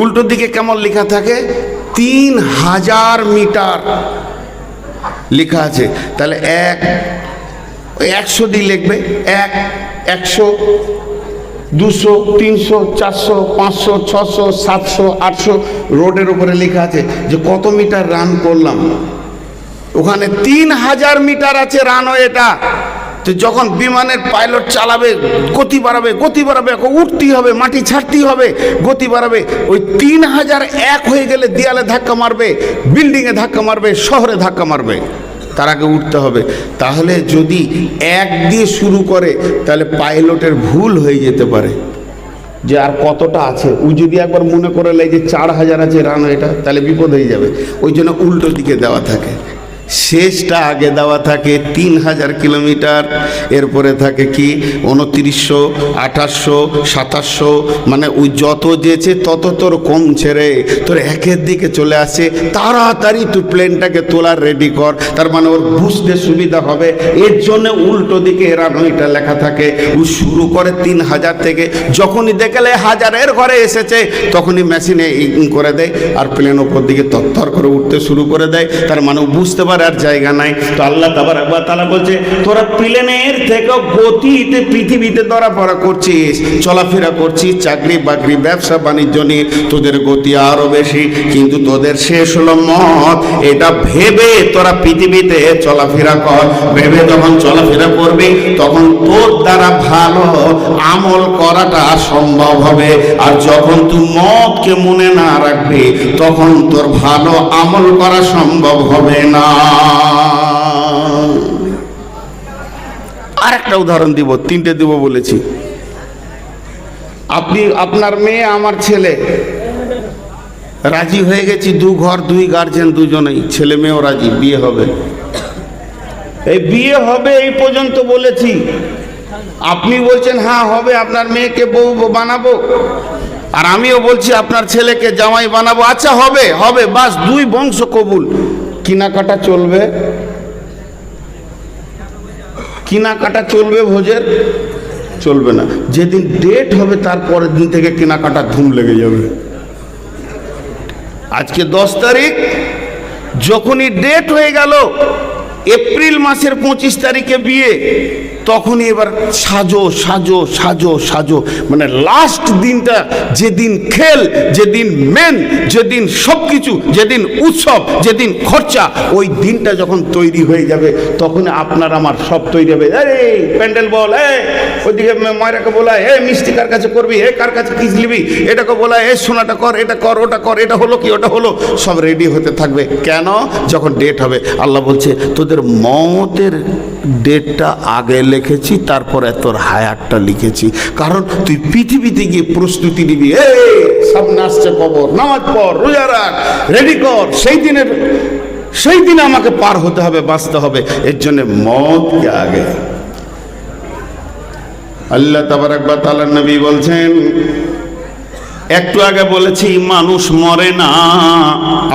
উল্টো দিকে কেমন লেখা থাকে? 3000 মিটার লেখা আছে। তাহলে 100 দিয়ে লিখবে, 100, 200, 300, 400, 500, 600, 700, 800 রোডের উপরে লেখা আছে যে কত মিটার রান করলাম। ওখানে 3000 মিটার আছে রানওয়েটা। তো যখন বিমানের পাইলট চালাবে গতি বাড়াবে, গতি বাড়াবে, উঠতেই হবে, মাটি ছাড়তেই হবে, গতি বাড়াবে। ওই 3001 হয়ে গেলে দেয়ালে ধাক্কা মারবে, বিল্ডিংয়ে ধাক্কা মারবে, শহরে ধাক্কা মারবে, তার আগে উঠতে হবে। তাহলে যদি 1 দিয়ে শুরু করে তাহলে পাইলটের ভুল হয়ে যেতে পারে যে আর কতটা আছে। ও যদি একবার মনে করে লেয় যে 4000 আছে রানওয়েটা, তাহলে বিপদ হয়ে যাবে। ওই জন্য উল্টো দিকে দেওয়া থাকে, শেষটা আগে দেওয়া থাকে 3000 কিলোমিটার, এরপরে থাকে কি 2900, 2800, 2700, মানে ওই যত যেছে তত তোর কমছে রে, তোর একের দিকে চলে আসে। তাড়াতাড়ি তুই প্লেনটাকে তোলার রেডি কর, তার মানে ওর বুঝতে সুবিধা হবে। এর জন্য উল্টো দিকে রানওয়েটা লেখা থাকে। ও শুরু করে 3000 থেকে, যখনই দেখলে 1000-এর ঘরে এসেছে তখনই মেশিনে করে দেয়, আর প্লেন ওপর দিকে তত্তর করে উঠতে শুরু করে দেয়। তার মানে ও বুঝতে পারে আর জায়গা নাই। তো আল্লাহ তাবারক ওয়া তাআলা বলছে তোরা প্লেনের থেকে গতিতে পৃথিবীতে ধরাপড়া করছিস, চলাফেরা করছিস, চাকরি বাকরি ব্যবসা বাণিজ্য নিয়ে তোদের গতি আরো বেশি, কিন্তু তোদের শেষ হলো মত। এটা ভেবে তোরা পৃথিবীতে চলাফেরা কর। ভেবে যখন চলাফেরা করবি তখন তোর দ্বারা ভালো আমল করাটা সম্ভব হবে। আর যখন তুই মতকে মনে না রাখবি তখন তোর ভালো আমল করা সম্ভব হবে না। আর একটা উদাহরণ দিব, 3টে দিব বলেছি। আপনার মেয়ে আমার ছেলে রাজি হয়ে গেছি, 2 ঘর 2 গার্জেন, দুজনেই ছেলে মেয়েও রাজি, বিয়ে হবে। এই বিয়ে হবে এই পর্যন্ত বলেছি। আপনি বলছেন হ্যাঁ হবে, আপনার মেয়েকে বউ বানাবো, আর আমিও বলছি আপনার ছেলেকে জামাই বানাবো। আচ্ছা হবে হবে, বাস 2 বংশ কবুল। কেনাকাটা চলবে, কেনাকাটা চলবে, ভোজের চলবে না। যেদিন ডেট হবে তারপরের দিন থেকে কেনাকাটা ধুম লেগে যাবে। আজকে 10 তারিখ, যখনই ডেট হয়ে গেল এপ্রিল মাসের 25 তারিখে বিয়ে, তখনই এবার সাজো সাজো সাজো সাজো, মানে লাস্ট দিনটা, যেদিন খেল, যেদিন মেন, যেদিন সব কিছু, যেদিন উৎসব, যেদিন খরচা, ওই দিনটা যখন তৈরি হয়ে যাবে তখন আপনার আমার সব তৈরি হবে। আরে প্যান্ডেল বল, ওইদিকে মায়েরাকে বলা, মিষ্টি কার কাছে করবি, কার কাছে কিস নিবি, এটাকে বলা, সোনাটা কর, এটা কর, ওটা কর, এটা হলো কি ওটা হলো, সব রেডি হতে থাকবে। কেন? যখন ডেট হবে। আল্লাহ বলছে তোদের মতের ডেটটা আগে লিখেছি, তারপরে তোর হায়াতটা লিখেছি, কারণ তুই পৃথিবীতে গিয়ে প্রস্তুতি নিবি। সামনে আসছে কবর, নামাজ পড়, রোজা রাখ, রেডি কর, সেই দিনের সেই দিন আমাকে পার হতে হবে, বাঁচতে হবে। এর জন্য মওতকে আগে। আল্লাহ তাবারাক ওয়া তাআলা নবী বলছেন, একটু আগে বলেছি মানুষ মরে না,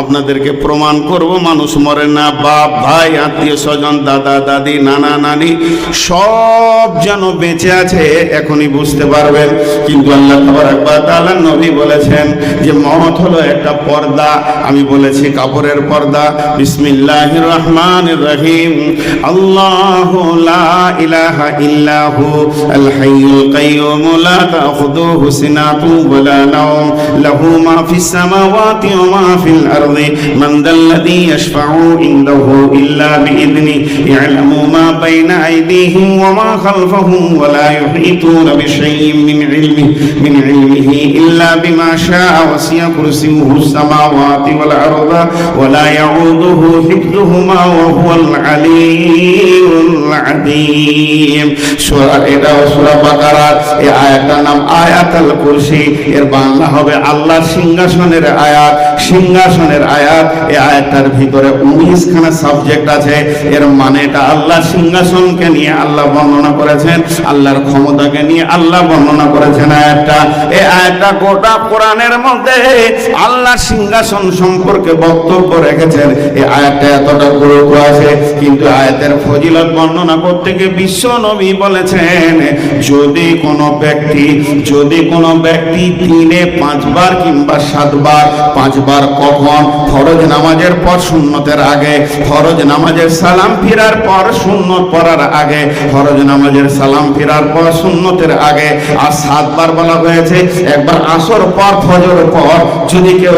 আপনাদেরকে প্রমাণ করব মানুষ মরে না। বাপ ভাই আত্মীয় স্বজন দাদা দাদি নানা নানি সব যেন বেঁচে আছে, এখনই বুঝতে পারবেন। কিন্তু আল্লাহ তাবারাক ওয়া তাআলা নবী বলেছেন যে মওত হলো একটা পর্দা। আমি বলেছি কাপড়ের পর্দা। বিসমিল্লাহির রহমানির রহিম। আল্লাহু লা ইলাহা ইল্লাহু আল হাইয়ুল কাইয়্যুম লা তাখুযুহু সিনাতুন ওয়া লা নাওম له ما في السماوات وما في الأرض من ذا الذي يشفع عنده إلا بإذنه يعلم ما بين أيديهم وما خلفهم ولا يحيطون بشيء من علمه إلا بما شاء وسع كرسيه السماوات والأرض ولا يعوده حفظهما وهو العلي العظيم। সূরা এটা সূরা বাকারা। এই আয়াতটার নাম আয়াতুল কুরসি। এর বাংলা হবে আল্লাহর সিংহাসনের আয়াত। সিংহাসনের আয়াত। এই আয়াতটার ভিতরে 19 খানা সাবজেক্ট আছে। এর মানে এটা আল্লাহর সিংহাসনকে নিয়ে আল্লাহ বর্ণনা করেছেন, আল্লাহর ক্ষমতাকে নিয়ে আল্লাহ বর্ণনা করেছেন আয়াতটা। এই আয়াতটা গোটা কোরআনের মধ্যে আল্লাহর সিংহাসন সম্পর্কে বক্তব্য রেখেছেন। এই আয়াতটা এতটা গুরুত্ব আছে, কিন্তু আয়াতের ফজিলত বর্ণনা করতে গিয়ে বিশ্ব নবী বলেছেন যদি কোনো ব্যক্তি দিনে 5 বার কিংবা 7 বার, 5 বার কখন? ফরজ নামাজের পর সুন্নতের আগে, ফরজ নামাজের সালাম ফিরার পর সুন্নত পড়ার আগে, ফরজ নামাজের সালাম ফিরার পর সুন্নতের আগে। আর 7 বার বলা হয়েছে। একবার আসর পর ফজর পর যদি কেউ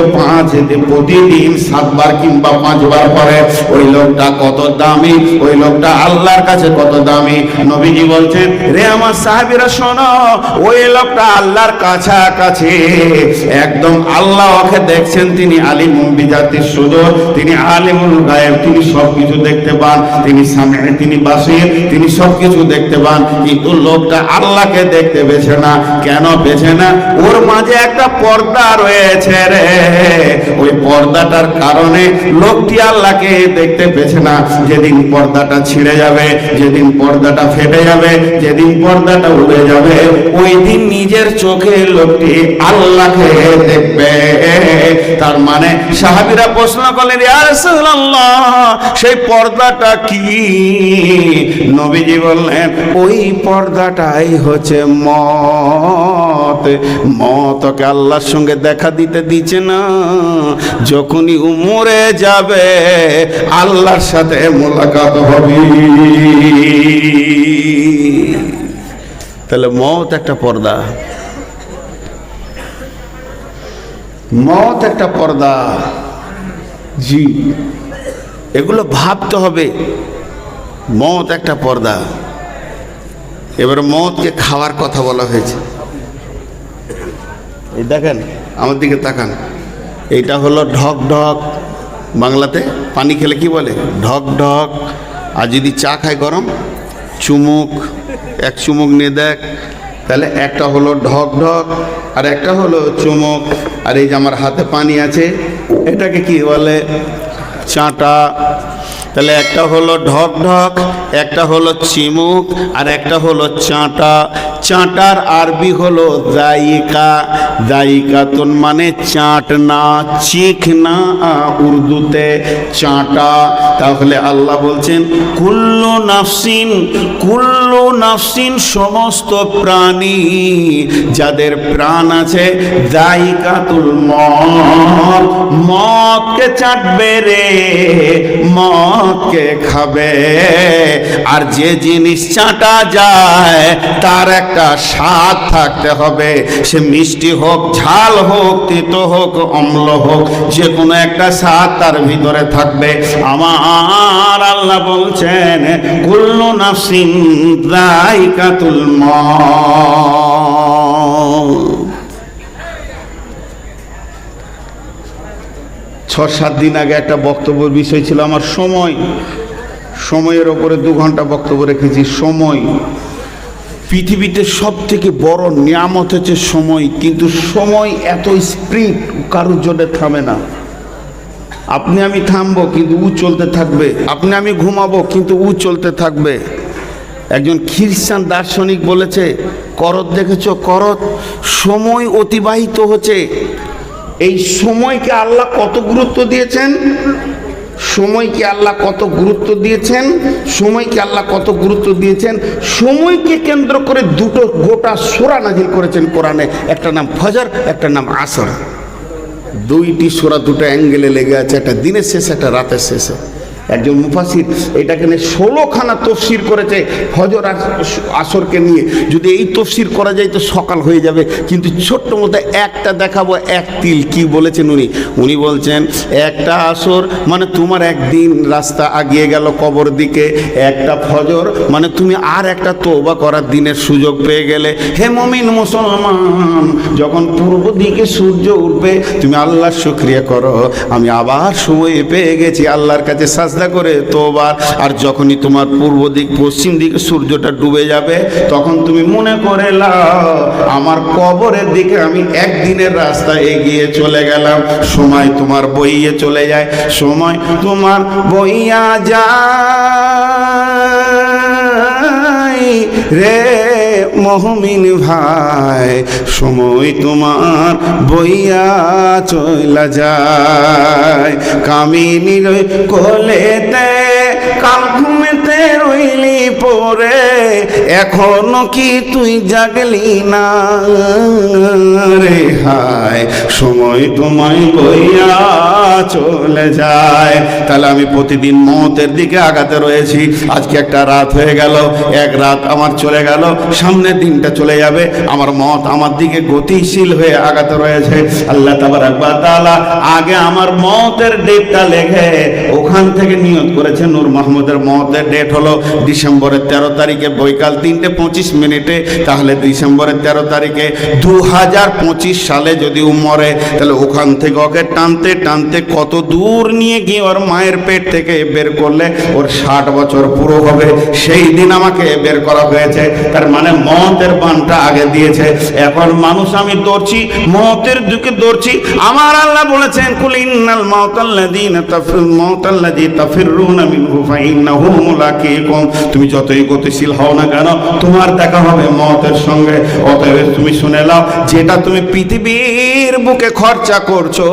প্রতিদিন 7 বার কিংবা 5 বার পড়ে, ওই লোকটা কত দামি, ওই লোকটা আল্লাহর কাছে কত দামি। নবীজি বলছেন, রে আমার সাহাবীরা শোনো, ওই লোকটা আল্লাহর কাছাকাছি, একদম আল্লাহ ওকে দেখছেন। তিনি আলিমুন বিজাতিস সুদূর, তিনি আলিমুল গায়েব, তিনি সবকিছু দেখতে পান। তিনি সামিঈ, তিনি বাসীর, তিনি সবকিছু দেখতে পান। কিন্তু লোকটা আল্লাহকে দেখতে পেছে না। কেন পেছে না? ওর মাঝে একটা পর্দা রয়েছে রে। ওই পর্দাটার কারণে লোকটি আল্লাহকে দেখতে পেছে না। যেদিন পর্দাটা ছিঁড়ে যাবে, যেদিন পর্দাটা ফেটে যাবে, যেদিন পর্দাটা উড়ে যাবে, ওই দিন নিজের চোখে লোকটি আল্লাহকে দেখবে। তার মানে সাহাবীরা প্রশ্ন করলেন, ইয়া রাসূলুল্লাহ, সেই পর্দাটা কি? নবীজি বললেন, ওই পর্দাটাই হচ্ছে মওত। মওতকে আল্লাহর সঙ্গে দেখা দিতে দিচ্ছে না। যখনই মরে যাবে আল্লাহর সাথে মোলাকাত হবে। তাহলে মওত একটা পর্দা, মওত একটা পর্দা। জি, এগুলো ভাবতে হবে। মওত একটা পর্দা। এবার মওতকে খাওয়ার কথা বলা হয়েছে। এই দেখেন, আমার দিকে তাকান। এইটা হলো ঢক ঢক। বাংলাতে পানি খেলে কি বলে? ঢক ঢক। আর যদি চা খায় গরম, চুমুক। এক চুমুক নিয়ে দেখ। তাহলে একটা হলো ঢক ঢক আর একটা হলো চুমুক। আর এই যে আমার হাতে পানি আছে, এটাকে কি বলে? চাঁটা। তাহলে একটা হলো ঢক ঢক, একটা হলো চিমুক, আর একটা হলো চাঁটা। চাঁটার আরবি হলো জায়িকা। জায়িকাতুন মানে চাটনা, চিখনা উর্দুতে চাঁটা। তাহলে আল্লাহ বলছেন, কুল্লু নাফসিন সমস্ত প্রাণী যাদের প্রাণ আছে, জায়িকাতুল মওত, মওতকে চাটবে রে, মওতকে খাবে। আর যে জিনিস চাটা যায় তার একটা স্বাদ থাকতে হবে। সে মিষ্টি হোক, ঝাল হোক, তিতো হোক, অম্ল হোক, যে কোনো একটা স্বাদ তার ভিতরে থাকবে। আমার আল্লাহ বলছেন, কুল্লু নাফসিন যায়িকাতুল মওত। 6-7 দিন আগে একটা বক্তব্যের বিষয় ছিল আমার সময়ের ওপরে 2 ঘন্টা বক্তব্য রেখেছি। সময় পৃথিবীতে সব থেকে বড় নিয়ামত হচ্ছে সময়। কিন্তু সময় এত স্পিড, কারোর জন্য থামে না। আপনি আমি থামবো কিন্তু ও চলতে থাকবে, আপনি আমি ঘুমাবো কিন্তু ও চলতে থাকবে। একজন খ্রিস্টান দার্শনিক বলেছে, করত দেখেছো করত, সময় অতিবাহিত হচ্ছে। এই সময়কে আল্লাহ কত গুরুত্ব দিয়েছেন, সময়কে আল্লাহ কত গুরুত্ব দিয়েছেন, সময়কে আল্লাহ কত গুরুত্ব দিয়েছেন। সময়কে কেন্দ্র করে দুটো গোটা সূরা নাজিল করেছেন কোরআনে, একটা নাম ফজর, একটা নাম আসর। দুইটি সূরা দুটো অ্যাঙ্গেলে লেগে আছে, একটা দিনের শেষে একটা রাতের শেষে। একজন মুফাসির এটাকে নিয়ে 16খানা তফসির করেছে ফজর আর আসরকে নিয়ে। যদি এই তফসির করা যায় তো সকাল হয়ে যাবে, কিন্তু ছোট্ট মধ্যে একটা দেখাবো, এক তিল। কি বলেছেন উনি বলছেন একটা আসর মানে তোমার একদিন রাস্তা আগিয়ে গেল কবর দিকে, একটা ফজর মানে তুমি আর একটা তওবা করার দিনের সুযোগ পেয়ে গেলে। হে মুমিন মুসলমান, যখন পূর্ব দিকে সূর্য উঠবে তুমি আল্লাহর শুকরিয়া করো, আমি আবার সময় পেয়ে গেছি আল্লাহর কাছে সাজদা করে তোবার। আর যখনই তোমার পূর্ব দিক পশ্চিম দিকে সূর্যটা ডুবে যাবে তখন তুমি মনে করে লাও আমার কবরের দিকে আমি একদিনের রাস্তা এগিয়ে চলে গেলাম। সময় তোমার বইয়ে চলে যায়, সময় তোমার বইয়া যায় রে মুমিন ভাই, সময় তোমার বইয়া চলে যায়। কামিনীর কোলেতে কাল ঘুমেতে রইলি পরে, এখনো কি তুই জাগলি না রে হায়, সময় তোমায় বইয়া চলে যায়। তাহলে আমি প্রতিদিন মওতের দিকে আগাতে রয়েছি। আজকে একটা রাত হয়ে গেল, এক রাত আমার চলে গেল, সামনের দিনটা চলে যাবে, আমার মওত আমার দিকে গতিশীল হয়ে আগাতে রয়েছে। আল্লাহ তাবারক ওয়া তাআলা আগে আমার মওতের ডেটটা লেখে ওখান থেকে নিয়ত করেছে নূর মাহমুদের মওতের ডেট হলো ডিসেম্বরের 13 তারিখে বৈকাল 3:25। তাহলে ডিসেম্বরের 13 তারিখে 2025 সালে যদি ও মরে, তাহলে ওখান থেকে ওকে টানতে টানতে কত দূর নিয়ে গিয়ে ওর মায়ের পেট থেকে বের করলে ওর 60 বছর পুরো হবে। সেই দিন আমাকে বের করা হয়েছে, তার মানে মওতের বানটা আগে দিয়েছে। এখন মানুষ আমি দৌড়ছি, মওতের দিকে দৌড়ছি। আমার আল্লাহ বলেছেন কুল ইন্নাল মাউতাল্লাযী তাফিরুনা মিনহু ফাইন্নাহু মুলাকীকুম। তুমি যতই গতিশীল হও না কেন তোমার দেখা হবে মওতের সঙ্গে। অতএব তুমি শুনে নাও, যেটা তুমি পৃথিবীর বুকে খরচা করছো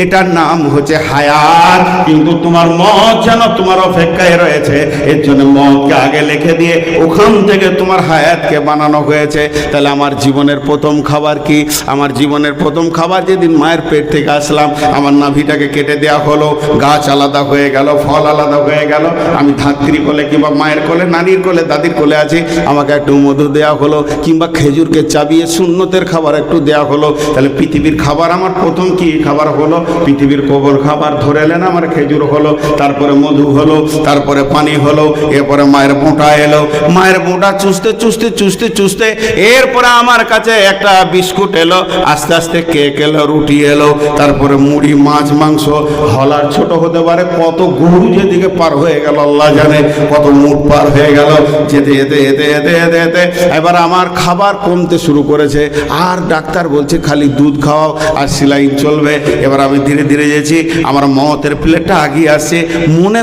এটার নাম হচ্ছে হায়াত, কিন্তু তোমার মওত যেন তোমার অপেক্ষায় রয়েছে। এর জন্য মওতকে আগে লিখে দিয়ে ওখান থেকে তোমার হায়াতকে বানানো হয়েছে। তাহলে আমার জীবনের প্রথম খাবার কি? আমার জীবনের প্রথম খাবার যেদিন মায়ের পেট থেকে আসলাম, আমার নাভিটাকে কেটে দেওয়া হলো, গাছ আলাদা হয়ে গেল, ফল আলাদা হয়ে গেল। আমি ধাত্রী কোলে কিংবা মায়ের কোলে, নানির কোলে, দাদির কোলে আছি, আমাকে একটু মধু দেওয়া হলো কিংবা খেজুরকে চাবিয়ে সুন্নতের খাবার একটু দেওয়া হলো। তাহলে পৃথিবীর খাবার আমার প্রথম কি খাবার হলো? পৃথিবীর কবর খাবার ধরে এলেন আমার খেজুর হলো, তারপরে মধু হলো, তারপরে পানি হলো, এরপরে মায়ের বোঁটা এলো। মায়ের বোঁটা চুষতে চুষতে চুষতে চুষতে এরপরে আমার কাছে একটা বিস্কুট এলো, আস্তে আস্তে কেক এলো, রুটি এলো, তারপরে মুড়ি, মাছ, মাংস। হলার ছোট হতে পারে, কত গরু যেদিকে পার হয়ে গেল আল্লাহ জানে, কত মুখ পার হয়ে গেল। যেতে যেতে যেতে যেতে যেতে যেতে এবার আমার খাবার কমতে শুরু করেছে। আর ডাক্তার বলছে খালি দুধ খাওয়াও আর সিলাইন চলবে। এবার আমি ধীরে ধীরে যেছি, আমার মওতের প্লেটটা আগিয়ে আসছে। মনে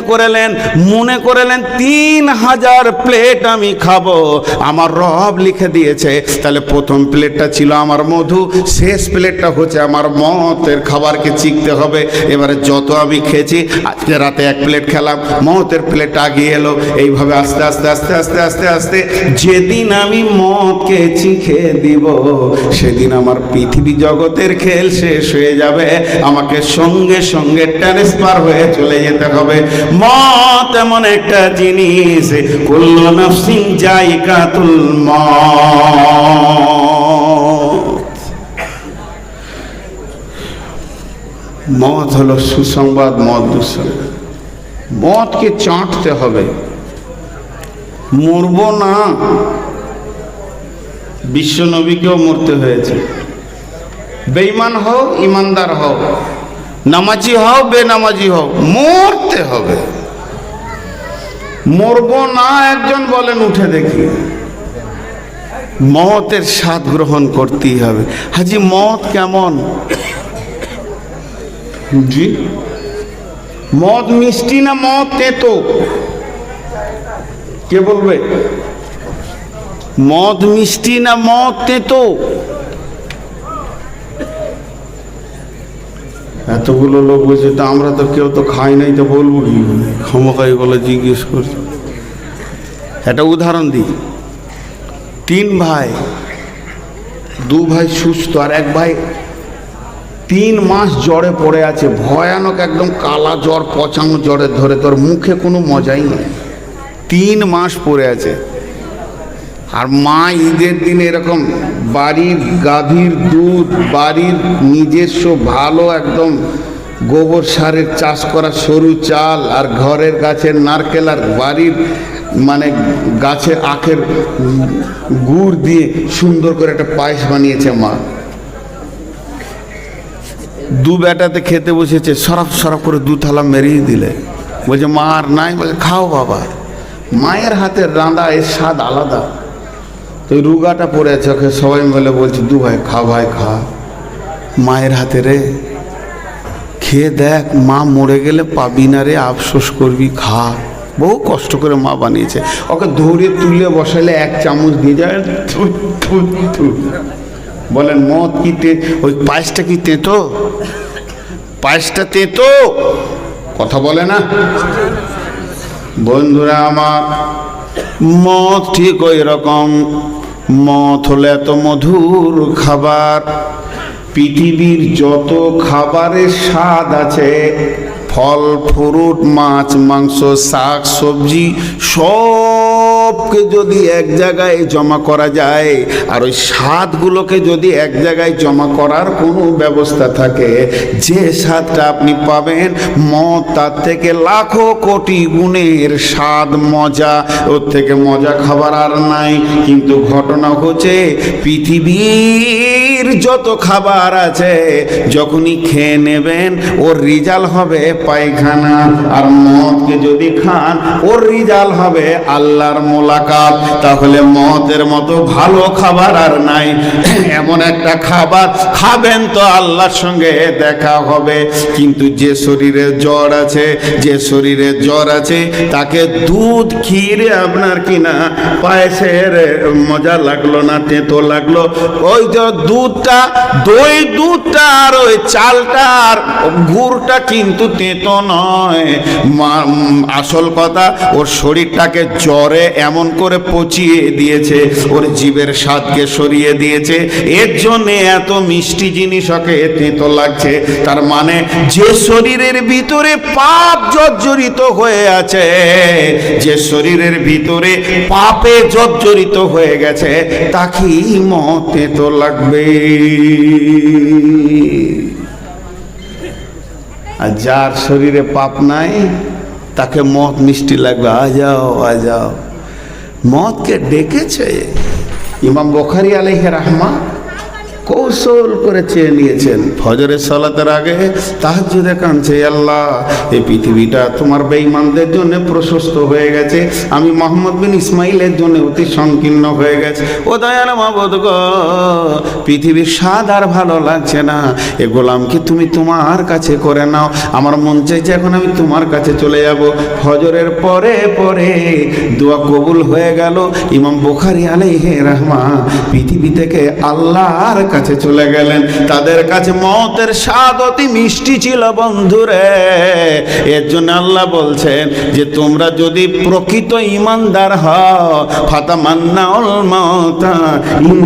করেলেন 3000 প্লেট আমি খাবো, আমার রব লিখে দিয়েছে। তাহলে প্রথম প্লেটটা ছিল আমার মধু, শেষ প্লেটটা হচ্ছে আমার মওতের খাবারকে চিখতে হবে। এবারে যত আমি খেয়েছি, আজকে রাতে 1 প্লেট খেলাম, মওতের প্লেটটা আগিয়ে এলো। এইভাবে আস্তে আস্তে আস্তে আস্তে আস্তে আস্তে যেদিন আমি মওতকে চিখে দিব, সেদিন আমার পৃথিবী জগতের খেল শেষ হয়ে যাবে। আমাকে সঙ্গে সঙ্গে ট্রান্সফার হয়ে চলে যেতে হবে। মওত এমন একটা জিনিস, কুল্লু নাফসিন যায়িকাতুল মওত। মওত হলো সুসংবাদ, মওত দুঃসংবাদ। মওতকে চাটতে হবে, মরবো না। বিশ্ব নবীকেও মরতে হয়েছে। বেঈমান হও, ইমানদার হও, নামাজি হও, বেনামাজি হও, মরতে হবে। মরবো না একজন বলেন, উঠে দেখি। মওতের স্বাদ গ্রহণ করতেই হবে। হাজি মওত কেমন? জি মদ মিষ্টি না মদ তেতো? কে বলবে? মদ মিষ্টি না মদ তেতো? এতগুলো লোক বলছে, তা আমরা তো কেউ তো খাই নাই, তো বলবো কি? ক্ষমতাই বলে জিজ্ঞেস করছে। একটা উদাহরণ দিই। 3 ভাই, 2 ভাই সুস্থ, আর এক ভাই 3 মাস জ্বরে পড়ে আছে, ভয়ানক একদম কালা জ্বর, পচানো জ্বরে ধরে, তোর মুখে কোনো মজাই নেই, 3 মাস পড়ে আছে। আর মা ঈদের দিন এরকম বাড়ির গাভীর দুধ, বাড়ির নিজস্ব ভালো একদম গোবর সারের চাষ করা সরু চাল, আর ঘরের গাছের নারকেল, আর বাড়ির মানে গাছের আখের গুড় দিয়ে সুন্দর করে একটা পায়েস বানিয়েছে মা। 2 বেটাতে খেতে বসেছে, সরাফ সরাফ করে 2 থালা মেরিয়ে দিলে। বলছে মা আর নাই, বলে খাও বাবা। মায়ের হাতের রাঁধা এর স্বাদ আলাদা। তো রুগাটা পড়ে আছে, ওকে সবাই মিলে বলছে 2 ভাই খা, ভাই খা, মায়ের হাতে রে, খেয়ে দেখ, মা মরে গেলে পাবি না রে, আফসোস করবি, খা। বহু কষ্ট করে মা বানিয়েছে। ওকে ধরে তুলে বসালে 1 চামচ দিয়ে যায়, বলেন মদ কি ওই পায়েসটা কি তেতো? পায়েসটা তেতো? কথা বলে না বন্ধুরা আমার। মদ ঠিক ওই রকম। মদ হলে এত মধুর খাবার। পৃথিবীর যত খাবারের স্বাদ আছে, ফল ফ্রুট, মাছ মাংস, শাক সবজি, সবকে যদি এক জায়গায় জমা করা যায়, আর ওই স্বাদগুলোকে যদি এক জায়গায় জমা করার কোনো ব্যবস্থা থাকে, যে স্বাদটা আপনি পাবেন, মদ তার থেকে লাখো কোটি গুণের স্বাদ, মজা। ওর থেকে মজা খাবার আর নাই। কিন্তু ঘটনা হচ্ছে, পৃথিবীর যত খাবার আছে, যখনই খেয়ে নেবেন, ওর রেজাল্ট হবে পায়খানা। আর মদকে যদি খান, ওর রেজাল্ট হবে আল্লাহর মোলাকাত। তাহলে মদের মতো ভালো খাবার আর নাই। এমন একটা খাবার খাবেন তো আল্লাহর সঙ্গে দেখা হবে। কিন্তু যে শরীরে জ্বর আছে, যে শরীরে জ্বর আছে, তাকে দুধ ক্ষীরে আপনার কিনা পায়েসের মজা লাগলো না, তেতো লাগলো। ওই যে দুধটা, দই দুধটা আর ওই চালটার গুড়টা কিন্তু তেতো নয়। আসল কথা, ওর শরীরটাকে জ্বরে এমন করে পচিয়ে দিয়েছে, ওর জীবের স্বাদকে সরিয়ে দিয়েছে। এর জন্য এত মিষ্টি জিনিস ওকে তেতো লাগছে। তার মানে যে শরীরের ভিতরে পাপ জর্জরিত হয়ে আছে, যে শরীরের ভিতরে পাপে জর্জরিত হয়ে গেছে, তাকেই মদ তেতো লাগবে। আর যার শরীরে পাপ নাই, তাকে মদ মিষ্টি লাগবে। আজাও আজাও। মদকে ডেকেছে ইমাম বুখারী আলাইহি রাহমা, কৌশল করে চেয়ে নিয়েছেন। ফজরের সালাতের আগে তাহাজ্জুদে কাঁদছে, আল্লাহ এই পৃথিবীটা তোমার বেঈমানদের জন্য প্রশস্ত হয়ে গেছে, আমি মোহাম্মদ বিন ইসমাইলের জন্য অতি সংকীর্ণ হয়ে গেছে। ও দয়াল মাবুদ গো, পৃথিবীর স্বাদ আর ভালো লাগছে না, এ গোলামকে তুমি তোমার কাছে করে নাও। আমার মন চাইছে এখন আমি তোমার কাছে চলে যাব। ফজরের পরে পরে দোয়া কবুল হয়ে গেল। ইমাম বুখারী আলাইহি রাহমা পৃথিবী থেকে আল্লাহর কাছে চলে গেলেন। তাদের কাছে মতের স্বাদ অতি মিষ্টি ছিল বন্ধুরে। এর জন্য আল্লাহ বলছেন যে তোমরা যদি প্রকৃত ঈমানদার হও, ফাতামান্নাউল মাউতা ইন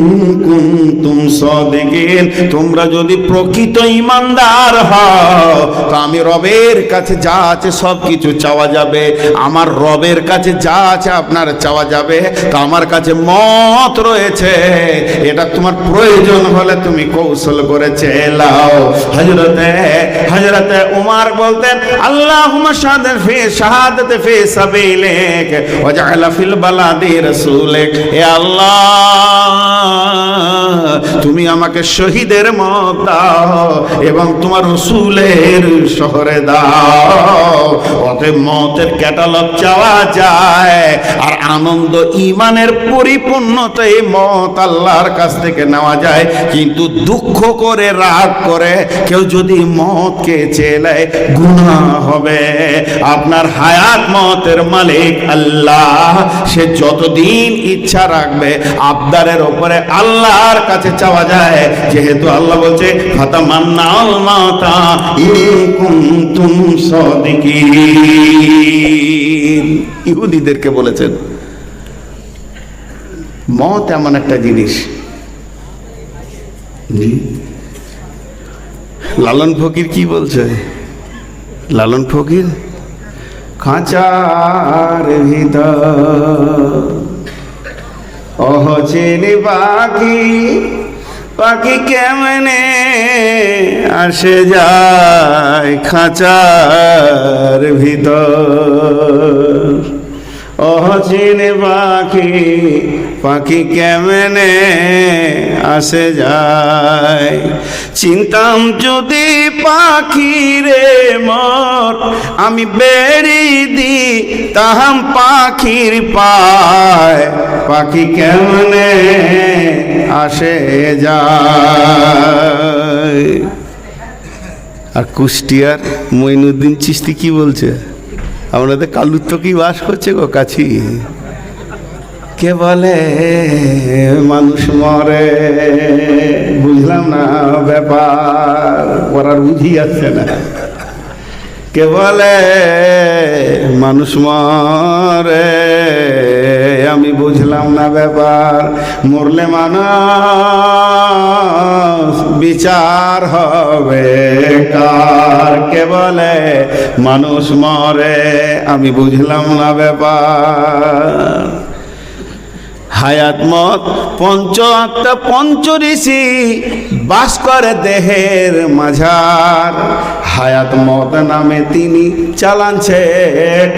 কুনতুম সাদিকিন, তোমরা যদি প্রকৃত ঈমানদার হও, তো আমি রবের কাছে যা আছে সব কিছু চাওয়া যাবে। আমার রবের কাছে যা আছে আপনার চাওয়া যাবে। তো আমার কাছে মত রয়েছে, এটা তোমার প্রয়োজন হলে তুমি কৌশল করে চেলাও। হযরতে উমর বলতেন, আল্লাহুম্মা শাহাদাতে ফি সাবিলিক ওয়াজআল ফিল বালাদি রাসূলিক। এ আল্লাহ, তুমি আমাকে শহীদের মত দাও এবং তোমার রসুলের শহরে দাও। অতএব মতের ক্যাটালগ চাওয়া যায়, আর আনন্দ ইমানের পরিপূর্ণতা এই মত আল্লাহর কাছ থেকে নেওয়া যায়। কিন্তু দুঃখ করে রাগ করে কেউ যদি মতকে চেয়ে গুনাহ হবে। আপনার হায়াত মতের মালিক আল্লাহ, সে যতদিন ইচ্ছা রাখবে আবদারের উপরে আল্লাহর কাছে চাওয়া যায়। যেহেতু আল্লাহ বলছে ফাতামান্নাল মাতা ইন কুনতুম সাদিকিন, ইহুদিদেরকে বলেছেন মত এমন একটা জিনিস। লালন ফকির কি বলছে? লালন ফকির খাঁচার ভিতর অহচিনি পাখি, পাখি কেমনে আসে যায় খাঁচার ভিতর। অচিনে পাখি, পাখি কেমনে আসে যায়। চিন্তাম যদি পাখি রে মোর, আমি বেড়ি দি তাহাম পাখির পায়, পাখি কেমনে আসে যায়। আর কুষ্টিয়ার মঈনুদ্দিন চিশতি কি বলছে? আমাদের কালুর তো কি বাস করছে গো কাছি। কে বলে মানুষ মরে, বুঝলাম না ব্যাপার, ওরা বুঝি আসছে না। কে বলে মানুষ মরে, আমি বুঝলাম না ব্যাপার। মরলে মানুষ বিচার হবে কার? কে বলে মানুষ মরে, আমি বুঝলাম না ব্যাপার। হায়াত মত পঞ্চ আত্মা পঞ্চ ঋষি বাস করে দেহের মাঝার। হায়াত মত নামে তিনি চালানছে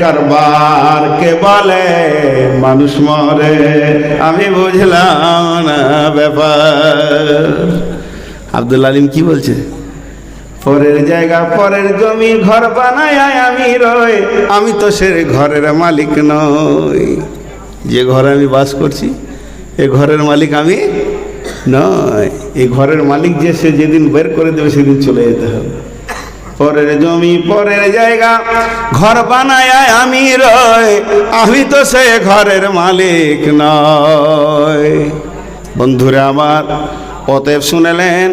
কারবার। কে বলে মানুষ মরে, আমি বুঝলাম না ব্যাপার। আব্দুল আলিম কি বলছে? পরের জায়গা পরের জমি ঘর বানায় আমি রই, আমি তো সে ঘরের মালিক নই। যে ঘরে আমি বাস করছি এ ঘরের মালিক আমি নয়। এই ঘরের মালিক যে, সে যেদিন বের করে দেবে সেদিন চলে যেতে হবে। পরের জমি পরের জায়গা ঘর বানায় আমি রই, আমি তো সে ঘরের মালিক নয়। বন্ধুরা আমার, অতএব শুনেলেন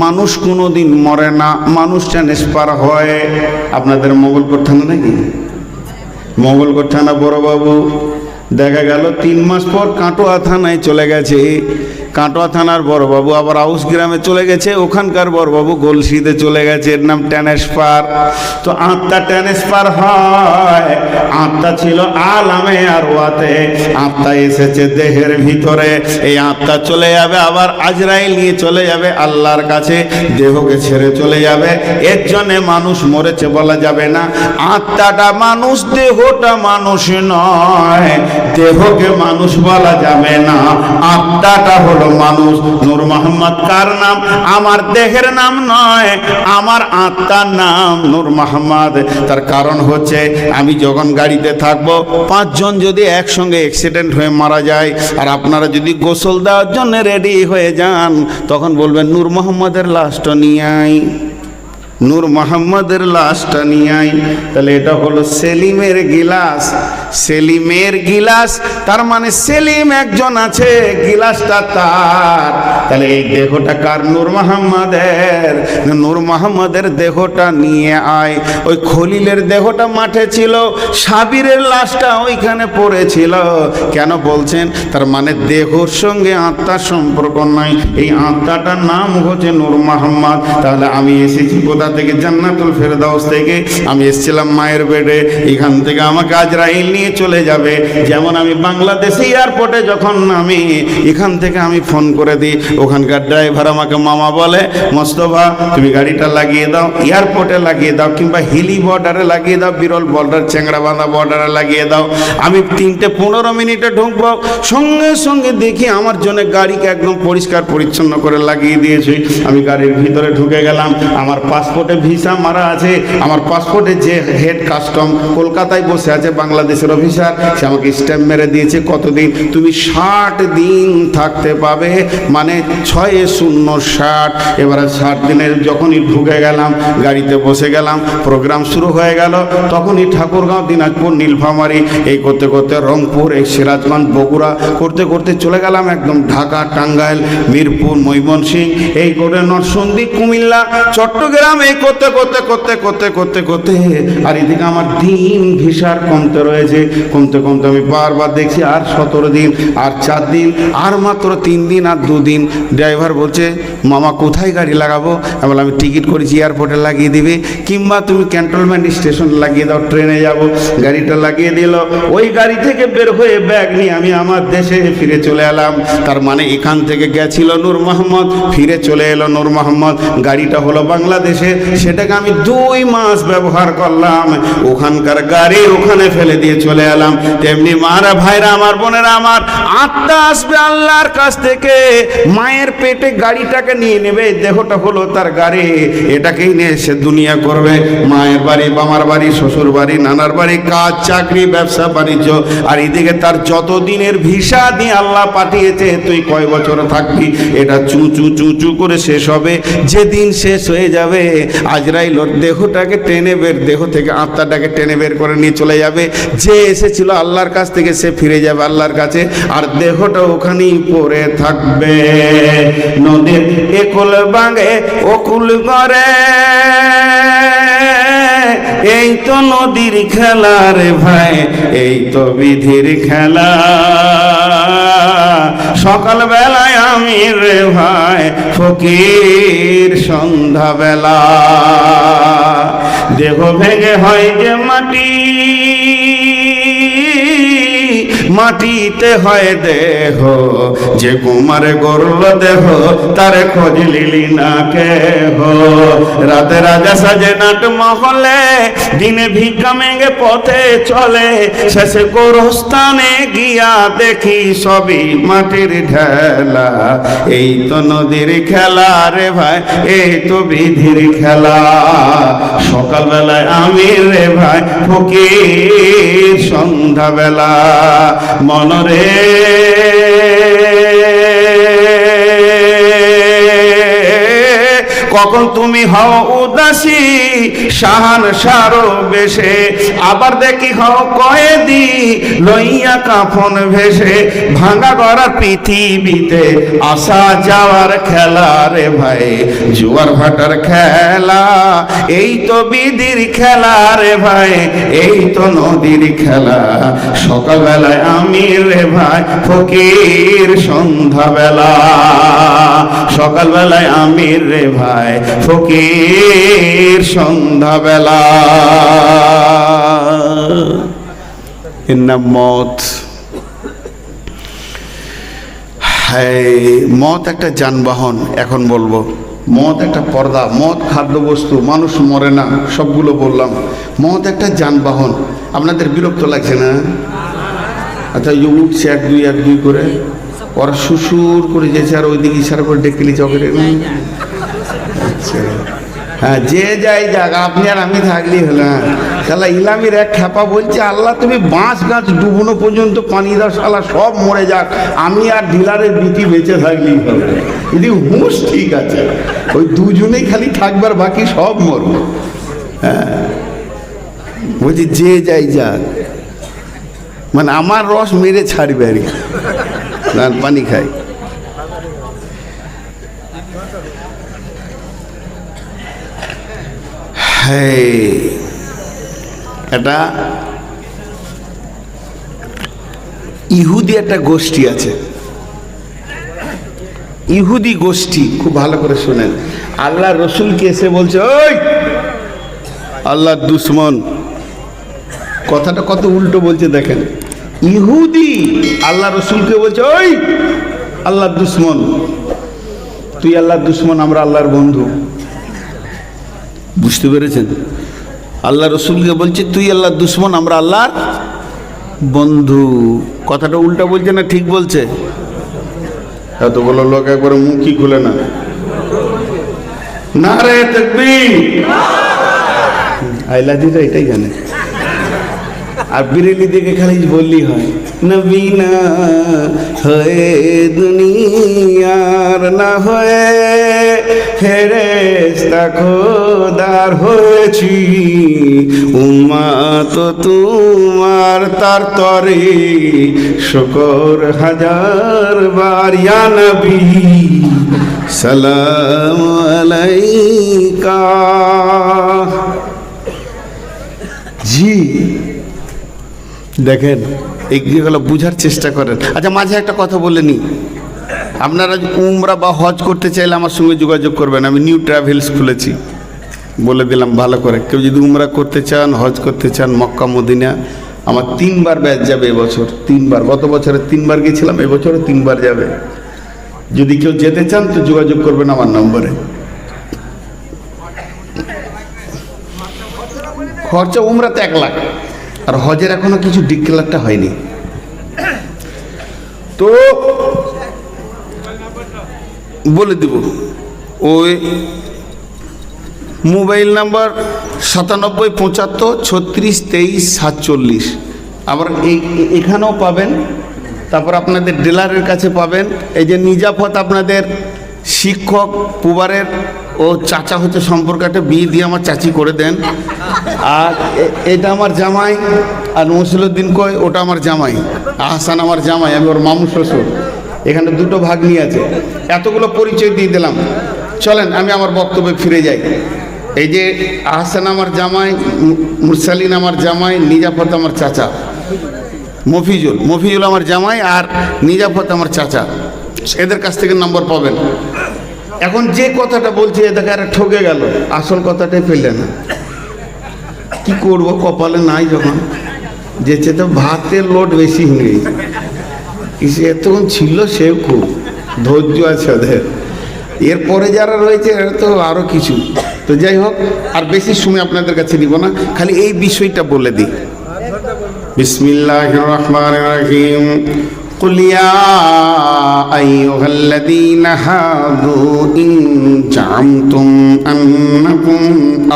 মানুষ কোনোদিন মরে না, মানুষ ট্রান্সফার হয়। আপনাদের মঙ্গলকোট থানা নাকি? মঙ্গলকোট থানা বড়বাবু দেখা গেল 3 মাস পর কাটোয়া থানায় চলে গেছে। কাটোয়া থানার বড়বাবু আবার আউস গ্রামে চলে গেছে, ওখানকার বড়বাবু গলসিতে চলে গেছে। এর নাম ট্রান্সফার। তো আত্মা ট্রান্সফার হয়। আত্মা ছিল আলামে আর ওয়াতে, আত্মা এসেছে দেহের ভিতরে। এই আত্মা চলে যাবে, আবার আজরাইল নিয়ে চলে যাবে আল্লাহর কাছে, দেহকে ছেড়ে চলে যাবে। এর জন্যে মানুষ মরেছে বলা যাবে না। আত্মাটা মানুষ, দেহটা মানুষ নয়। দেহকে মানুষ বলা যাবে না, আত্মাটা হলো মানুষ। নূর মোহাম্মদ কার নাম? আমার দেহের নাম নয়, আমার আত্মার নাম নূর মোহাম্মদ। তার কারণ হচ্ছে আমি যখন গাড়িতে থাকবো, 5 জন যদি একসঙ্গে অ্যাক্সিডেন্ট হয়ে মারা যায়, আর আপনারা যদি গোসল দেওয়ার জন্য রেডি হয়ে যান, তখন বলবেন নূর মোহাম্মদের লাশটা নিয়ে আই, নূর মোহাম্মদের লাশটা নিয়ে আই। তাহলে এটা হলো সেলিমের গিলাস। সেলিমের গিলাস তার মানে সেলিম একজন আছে, গিলাসটা তার। তাহলে এই দেহটা কার? নূর মোহাম্মদের। নূর মোহাম্মদের দেহটা নিয়ে আয়। ওই খলিলের দেহটা মাঠে ছিল, সাবিরের লাশটা ওইখানে পড়েছিল। কেন বলছেন? তার মানে দেহর সঙ্গে আত্মার সম্পর্ক নাই। এই আত্মাটার নাম হচ্ছে নূর মোহাম্মদ। তাহলে আমি এসেছি কোথা থেকে, জান্নাতুল ফেরদাউস থেকে আমি এসেছিলাম মায়ের পেটে। এখান থেকে আমাকে আজরাইল নিয়ে চলে যাবে। যেমন আমি বাংলাদেশে এয়ারপোর্টে যখন নামি, এখান থেকে আমি ফোন করে দিই, ওখানকার ড্রাইভার আমাকে মামা বলে, মোস্তফা তুমি গাড়িটা লাগিয়ে দাও, এয়ারপোর্টে লাগিয়ে দাও, কিংবা হিলি বর্ডারে লাগিয়ে দাও, বিরল বর্ডার, চেংড়াবান্ধা বর্ডারে লাগিয়ে দাও। আমি 3-15 মিনিটে ঢুকবো, সঙ্গে সঙ্গে দেখি আমার জন্য গাড়িকে একদম পরিষ্কার পরিচ্ছন্ন করে লাগিয়ে দিয়েছে। আমি গাড়ির ভিতরে ঢুকে গেলাম। আমার পাসপোর্টে ভিসা মারা আছে। আমার পাসপোর্টে যে হেড কাস্টম কলকাতায় বসে আছে, বাংলাদেশের অফিসার, সে আমাকে স্ট্যাম্প মেরে দিয়েছে। কতদিন? তুমি 60 দিন থাকতে পাবে, মানে 6-0-60। এবারে 60 দিনের যখনই ঢুকে গেলাম, গাড়িতে বসে গেলাম, প্রোগ্রাম শুরু হয়ে গেল। তখনই ঠাকুরগাঁও, দিনাজপুর, নীলফামারী, এই করতে করতে রংপুর, এই সিরাজগঞ্জ, বগুড়া করতে করতে চলে গেলাম একদম ঢাকা, টাঙ্গাইল, মিরপুর, ময়মনসিংহ, এই করে নরসিংদী, কুমিল্লা, চট্টগ্রাম, এই করতে করতে করতে করতে করতে করতে আর এদিকে আমার দিন ভিসার কমতে রয়েছে। কমতে কমতে আমি বারবার দেখছি আর 17 দিন, আর 4 দিন, আর মাত্র 3 দিন, আর 2 দিন। ড্রাইভার বলছে, মামা কোথায় গাড়ি লাগাবো? আমি বললাম, আমি টিকিট করেছি, এয়ারপোর্টে লাগিয়ে দিবে, কিংবা তুমি ক্যান্টনমেন্ট স্টেশন লাগিয়ে দাও, ট্রেনে যাব। গাড়িটা লাগিয়ে দিল। ওই গাড়ি থেকে বের হয়ে ব্যাগ নিয়ে আমি আমার দেশে ফিরে চলে এলাম। তার মানে এখান থেকে গেছিল নূর মোহাম্মদ, ফিরে চলে এলো নূর মোহাম্মদ। গাড়িটা হলো বাংলাদেশে, সেটাকে আমি 2 মাস ব্যবহার করলাম। ওখানকার গাড়ি ওখানে ফেলে দিয়ে চলে এলাম। তেমনি মারা ভাইরা, আমার বোনেরা, আমার আত্মা আসবে আল্লাহর কাছ থেকে, মায়ের পেটে গাড়িটাকে নিয়ে নেবে। দেহটা হলো তার গাড়ি, এটাকেই নিয়ে সে দুনিয়া করবে। মায়ের বাড়ি, বামার বাড়ি, শ্বশুর বাড়ি, নানার বাড়ি, কাজ, চাকরি, ব্যবসা বাণিজ্য, আর এদিকে তার যত দিনের ভিসা দিয়ে আল্লাহ পাঠিয়েছে, তুই কয় বছর থাকবি, এটা চু চু চু চু করে শেষ হবে। যেদিন শেষ হয়ে যাবে, আজরাইল ওর দেহটাকে টেনে বের, দেহ থেকে আত্মাটাকে টেনে বের করে নিয়ে চলে যাবে। যে এসেছিল আল্লাহর কাছ থেকে, সে ফিরে যাবে আল্লাহর কাছে, আর দেহটা ওখানেই পড়ে থাকবে। নদীর একুল বাঙ্গে ওকুল করে, এই তো নদীর খেলা রে ভাই, এই তো বিধির খেলা। সকাল বেলায় আমি রে ভাই ফকির, সন্ধ্যা বেলা দেহ ভেঙে হয় যে মাটি, মাটিতে হয় দেহ। যে কুমারে গড়ল দেহ, তারে খোঁজ লিলি না কেহ। রাতে রাজা সাজে নাট মহলে, দিনে ভিক্ষা মেঙ্গে পথে চলে। শেষে গোরস্থানে গিয়া দেখি সবই মাটির ঢেলা। এই তো নদীর খেলা রে ভাই, এই তো বিধির খেলা। সকালবেলায় আমি রে ভাই ফকির, সন্ধ্যাবেলা মনরে কখন তুমি হও উদাসী, শাহান সারো বেশে, আবার দেখি হও কয়েদি, লইয়া কাফন ভেসে। ভাঙা গড়ার পৃথিবীতে আসা যাওয়ার খেলা রে ভাই, জোয়ার ভাটার খেলা। এই তো বিধির খেলা রে ভাই, এই তো নদীর খেলা। সকালবেলায় আমি রে ভাই ফকির, সন্ধ্যাবেলা। সকালবেলায় আমি রে ভাই ফকির, সন্ধ্যাবেলা। এর নাম মত। মত একটা যানবাহন। এখন বলবো, মদ একটা পর্দা, মদ খাদ্যবস্তু, মানুষ মরে না, সবগুলো বললাম। মদ একটা যানবাহন। আপনাদের বিরক্ত লাগছে না? আচ্ছা, এই উঠছে 1-2 করে, ওরা সুসুর করে যেছে, আর ওইদিকে ইশারা করে ডেকে নিচ্ছে ওকে। আচ্ছা, হ্যাঁ, যে যাই যাক, আপনি আর আমি থাকলেই হলো। শালা ইলামির এক খেপা বলছে, আল্লাহ তুমি বাঁশ গাছ ডুবনো পর্যন্ত পানি দাও, শালা সব মরে যাক, আমি আর ডিলারের বিটি বেঁচে থাকলেই হবে। যদি হুঁশ ঠিক আছে, ওই দুজনেই খালি থাকবার, বাকি সব মরবে। হ্যাঁ, বলছি যে যাই যাক, মানে আমার রস মেরে ছাড়বে আর কি, পানি খাই। এটা ইহুদি একটা গোষ্ঠী আছে, ইহুদি গোষ্ঠী, খুব ভালো করে শোনেন। আল্লাহ রসুলকে এসে বলছে, ওই আল্লাহর দুশ্মন। কথাটা কত উল্টো বলছে দেখেন। ইহুদি আল্লাহ রসুলকে বলছে, ওই আল্লাহর দুশ্মন, তুই আল্লাহর দুশ্মন, আমরা আল্লাহর বন্ধু। বুঝতে পেরেছেন? আল্লাহ রসুলকে বলছে তুই আল্লাহর দুশ্মন, আমরা আল্লাহর বন্ধু। কথাটা উল্টা বলছে না ঠিক বলছে? এতগুলো লোক একবারে মুখই খুলে না, নারে তাকবীর। আইলাদিরা এটাই জানে। আর বিরেলি দিকে খালি বললি হয়, নবী না হয়ে দুনিয়ার না হয়ে ফেরেশতা খোদার হয়েছি, উম্মত তোমার তার তরে শুকর হাজার বার, ইয়া নবী সালাম আলাইকা। জি দেখেন, এইগুলো বুঝার চেষ্টা করেন। আচ্ছা, মাঝে একটা কথা বলে নি, আপনারা উমরা বা হজ করতে চাইলে আমার সঙ্গে যোগাযোগ করবেন। আমি নিউ ট্রাভেলস খুলেছি, বলে দিলাম ভালো করে। কেউ যদি উমরা করতে চান, হজ করতে চান, মক্কা মদিনা, আমার 3 বার ব্যাচ যাবে এবছর। 3 বার, গত বছরে 3 বার গিয়েছিলাম, এবছরও 3 বার যাবে। যদি কেউ যেতে চান তো যোগাযোগ করবেন আমার নম্বরে। খরচা উমরাতে 1 লাখ, আর হজের এখনো কিছু ডিক্লেয়ারটা হয়নি। তো বলে দেব, ওই মোবাইল নাম্বার 97 75 36 23 47। আবার এখানেও পাবেন, তারপর আপনাদের ডিলারের কাছে পাবেন। এই যে নিজাফত আপনাদের শিক্ষক পুবারের ও চাচা হচ্ছে সম্পর্ক, একটা বিয়ে দিয়ে আমার চাচি করে দেন। আর এটা আমার জামাই, আর মসিলুদ্দিন কই ওটা আমার জামাই, আহসান আমার জামাই, আমি ওর মামু শ্বশুর। এখানে 2টো ভাগ্নি আছে। এতগুলো পরিচয় দিয়ে দিলাম, চলেন আমি আমার বক্তব্যে ফিরে যাই। এই যে আহসান আমার জামাই, মুরসালিন আমার জামাই, নিজাফত আমার চাচা, মফিজুল আমার জামাই, আর নিজাফত আমার চাচা। এদের কাছ থেকে নম্বর পাবেন। এখন যে কথাটা বলছি এদেরকে আর ঠকে গেল, আসল কথাটাই পেলে না। কি করব, কপালে নাই যখন, যেছে তো ভাতের লোড বেশি হয়ে গেছে। এতক্ষণ ছিল, সেও খুব ধৈর্য আছে ওদের। এরপরে যারা রয়েছে তো আরও কিছু। তো যাই হোক, আর বেশি সময় আপনাদের কাছে নিব না, খালি এই বিষয়টা বলে দিই। বিসমিল্লাহির রহমানির রহিম। قل يا أيها الذين هادوا إن زعمتم أنكم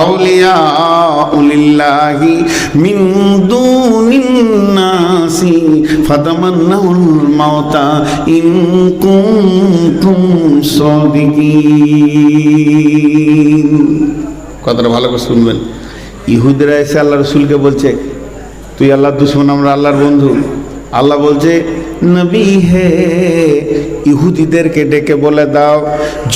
أولياء لله من دون الناس فتمنوا الموت إن كنتم صادقين। কথাটা ভালো করে শুনবেন। ইহুদিরা এসে আল্লাহ রসুলকে বলছে তুই আল্লাহর দুশমন, আমরা আল্লাহর বন্ধু। আল্লাহ বলছে নবী হে, ইহুদিদেরকে ডেকে বলে দাও,